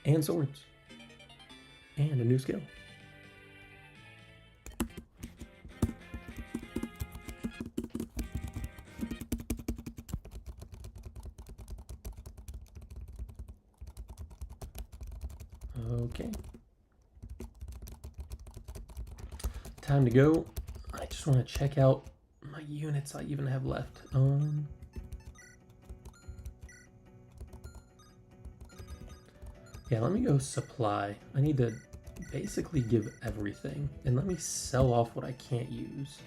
And swords. And a new skill. Okay. Time to go. I just want to check out my units I even have left. Yeah, let me go supply. I need to basically give everything. And let me sell off what I can't use.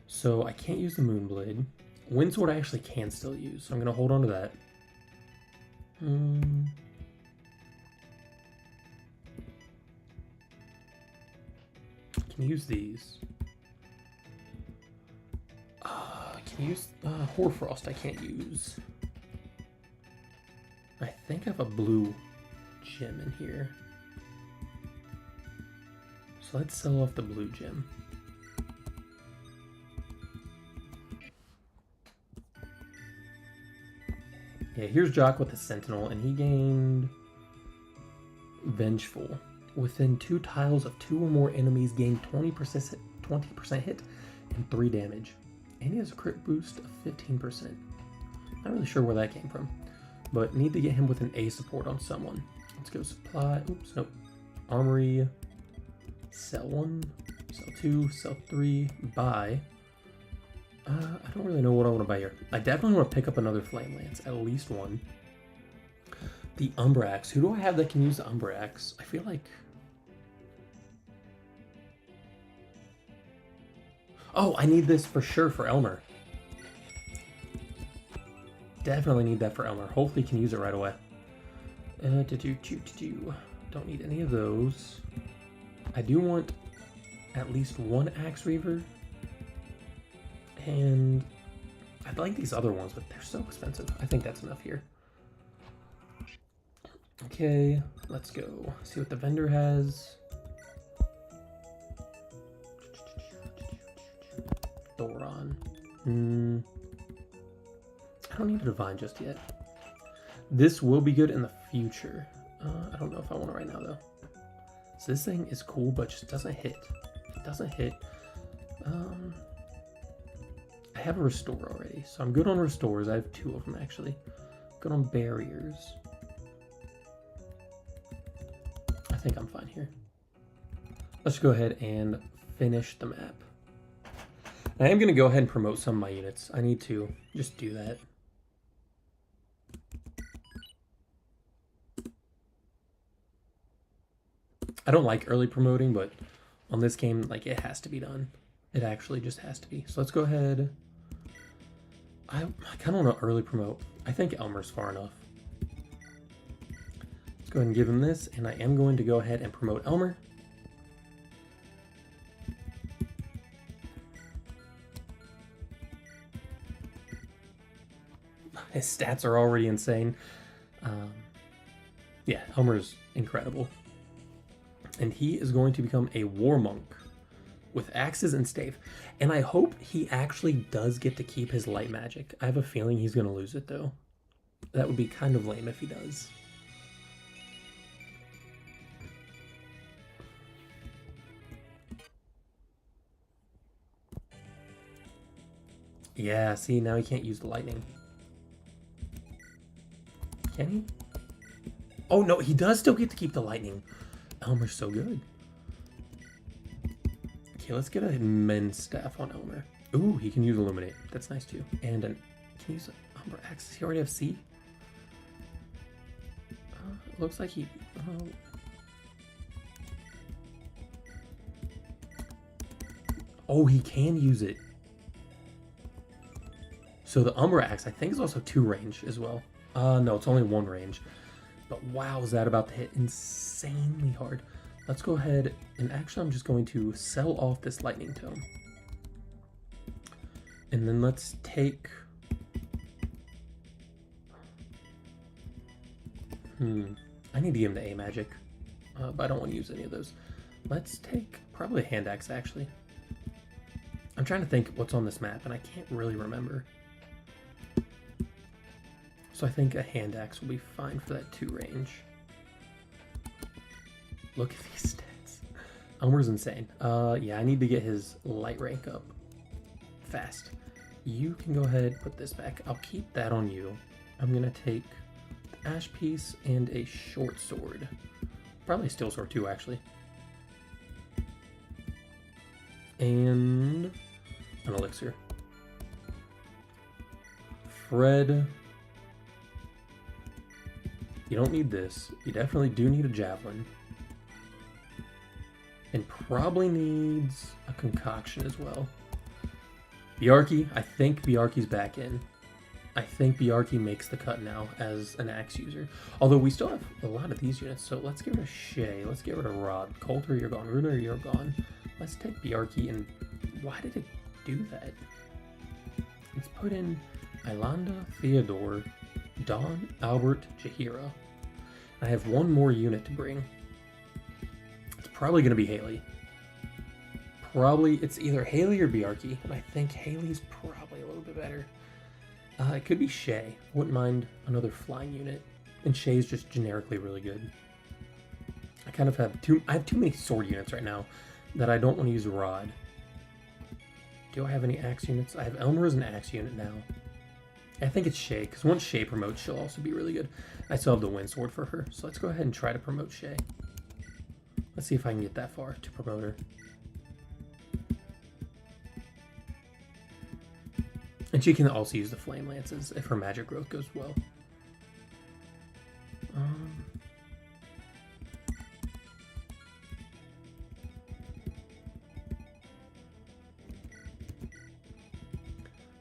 So I can't use the Moonblade. Windsword I actually can still use, so I'm going to hold on to that. Can use these. Can use Hoarfrost I can't use. I think I have a blue gem in here. So let's sell off the blue gem. Yeah, here's Jock with the Sentinel, and he gained Vengeful. Within 2 tiles of 2 or more enemies, gain 20% hit and 3 damage. And he has a crit boost of 15%. Not really sure where that came from, but need to get him with an A support on someone. Let's go supply. Oops, nope. Armory. Sell 1, sell 2, sell 3, buy. I don't really know what I want to buy here. I definitely want to pick up another Flame Lance, at least one. The Umbra Axe. Who do I have that can use the Umbra Axe? I feel like... Oh, I need this for sure for Elmer. Definitely need that for Elmer. Hopefully he can use it right away. Don't need any of those. I do want at least one Axe Reaver. And I'd like these other ones, but they're so expensive. I think that's enough here. Okay, let's go. See what the vendor has. Thoron. I don't need a divine just yet. This will be good in the future. I don't know if I want it right now, though. So this thing is cool, but just doesn't hit. It doesn't hit. I have a restore already, so I'm good on restores. I have 2 of them, actually. Good on barriers. I think I'm fine here. Let's go ahead and finish the map. I am going to go ahead and promote some of my units. I need to just do that. I don't like early promoting, but on this game, like, it has to be done. It actually just has to be. So let's go ahead. I kind of want to early promote. I think Elmer's far enough. Let's go ahead and give him this, and I am going to go ahead and promote Elmer. His stats are already insane. Yeah, Elmer's incredible. And he is going to become a war monk with axes and stave. And I hope he actually does get to keep his light magic. I have a feeling he's going to lose it, though. That would be kind of lame if he does. Yeah, see, now he can't use the lightning. Can he? Oh, no, he does still get to keep the lightning. Elmer's so good. Okay, let's get a men's staff on Elmer. Ooh, he can use Illuminate. That's nice, too. And can he use Umber Axe? Does he already have C? Looks like he... Oh, he can use it. So the Umber Axe, I think, is also 2 range as well. No, it's only 1 range. But wow, is that about to hit insanely hard. Let's go ahead, and actually I'm just going to sell off this Lightning Tome. And then let's take... I need to give him the A magic, but I don't want to use any of those. Let's take probably a Hand Axe, actually. I'm trying to think what's on this map, and I can't really remember. So I think a Hand Axe will be fine for that 2 range. Look at these stats. Elmer's insane. Yeah, I need to get his light rank up fast. You can go ahead, put this back. I'll keep that on you. I'm gonna take the Ash Piece and a Short Sword. Probably a Steel Sword too, actually. And an Elixir. Fred... You don't need this. You definitely do need a Javelin. And probably needs a Concoction as well. Bjarki, I think Bjarki's back in. I think Bjarki makes the cut now as an axe user. Although we still have a lot of these units, so let's get rid of Shay. Let's get rid of Rod. Coulter, you're gone. Runer, you're gone. Let's take Bjarki, and why did it do that? Let's put in Ilanda, Theodore, Dawn, Albert, Jaheira. I have 1 more unit to bring. It's probably going to be Haley. Probably, it's either Haley or Bjarki, and I think Haley's probably a little bit better. It could be Shay. Wouldn't mind another flying unit. And Shay's just generically really good. I kind of have I have too many sword units right now that I don't want to use Rod. Do I have any axe units? I have Elmer as an axe unit now. I think it's Shay, because once Shay promotes, she'll also be really good. I still have the Wind Sword for her, so let's go ahead and try to promote Shay. Let's see if I can get that far to promote her. And she can also use the Flame Lances if her magic growth goes well.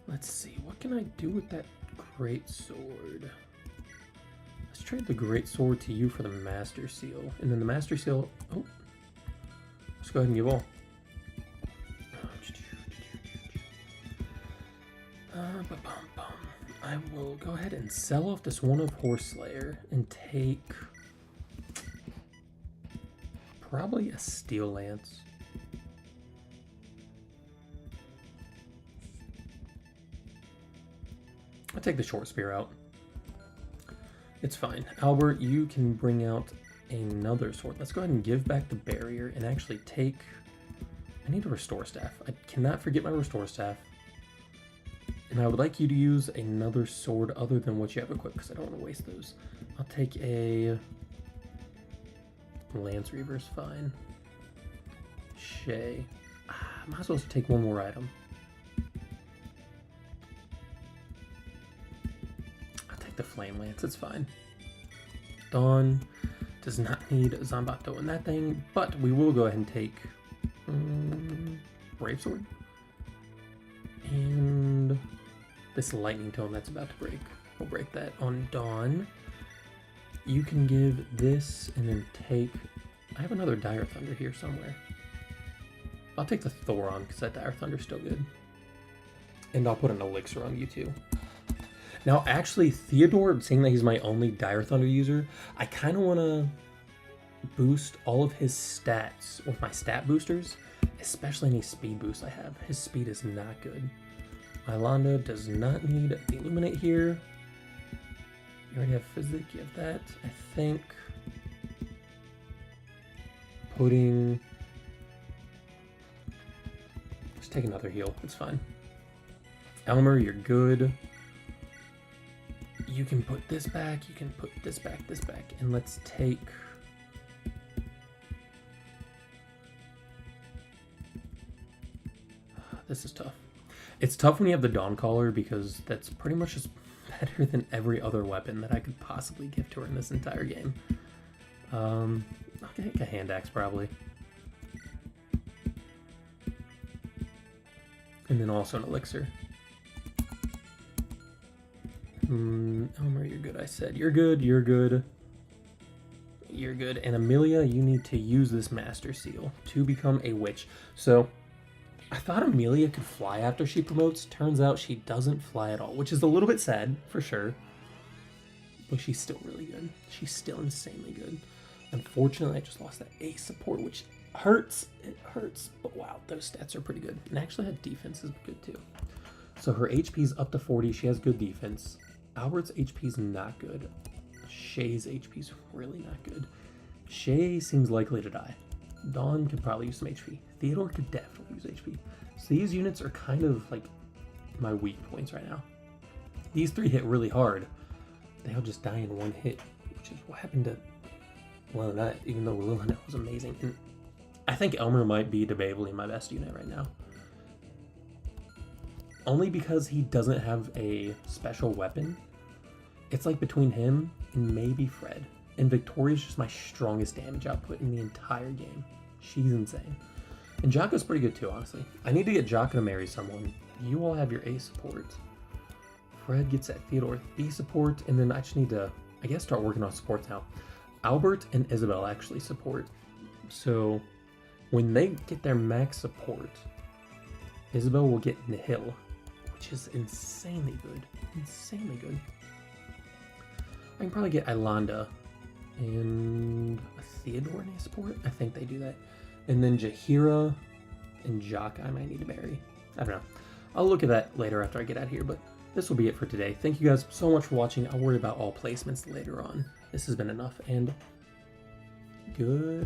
Let's see, what can I do with that Great Sword? Let's trade the Great Sword to you for the Master Seal. And then the Master Seal... Oh. Let's go ahead and give all. I will go ahead and sell off this one of Horseslayer and take probably a Steel Lance. I'll take the Short Spear out. It's fine. Albert, you can bring out another sword. Let's go ahead and give back the barrier and actually take... I need a Restore Staff. I cannot forget my Restore Staff. And I would like you to use another sword other than what you have equipped, because I don't want to waste those. I'll take a... Lance Reaver's fine. Shay. Might as well take 1 more item. I'll take the Flame Lance, it's fine. Dawn does not need Zanbato in that thing, but we will go ahead and take Brave Sword. And this Lightning Tome that's about to break. We'll break that on Dawn. You can give this and then take... I have another Dire Thunder here somewhere. I'll take the Thoron because that Dire Thunder's still good. And I'll put an Elixir on you too. Now actually, Theodore, seeing that he's my only Dire Thunder user, I kind of want to boost all of his stats with my stat boosters, especially any speed boosts I have. His speed is not good. Ilanda does not need the Illuminate here. You already have Physic, you have that. I think putting... Just take another heal, it's fine. Elmer, you're good. You can put this back, you can put this back, and let's take... This is tough. It's tough when you have the Dawn Caller because that's pretty much just better than every other weapon that I could possibly give to her in this entire game. I'll take a Hand Axe probably. And then also an Elixir. Elmer, you're good, I said. You're good, you're good. You're good. And Amelia, you need to use this Master Seal to become a witch. So... I thought Amelia could fly after she promotes. Turns out she doesn't fly at all, which is a little bit sad, for sure. But she's still really good. She's still insanely good. Unfortunately, I just lost that ace support, which hurts. It hurts. But wow, those stats are pretty good. And actually, her defense is good too. So her HP's up to 40. She has good defense. Albert's HP's not good. Shay's HP's really not good. Shay seems likely to die. Dawn could probably use some HP. Theodore could definitely use HP. So these units are kind of like my weak points right now. These three hit really hard. They'll just die in one hit, which is what happened to Lillinet, even though Lillinet was amazing. And I think Elmer might be debatably my best unit right now. Only because he doesn't have a special weapon. It's like between him and maybe Fred. And Victoria's just my strongest damage output in the entire game. She's insane. And Jocko's pretty good too, honestly. I need to get Jocko to marry someone. You all have your A support. Fred gets that Theodore B support, and then I just need to, I guess, start working on support now. Albert and Isabel actually support. So when they get their max support, Isabel will get Nihil, which is insanely good. Insanely good. I can probably get Ilanda and a Theodore in support. I think they do that. And then Jahira and Jock I might need to marry. I don't know. I'll look at that later after I get out of here, but this will be it for today. Thank you guys so much for watching. I'll worry about all placements later on. This has been enough, and good.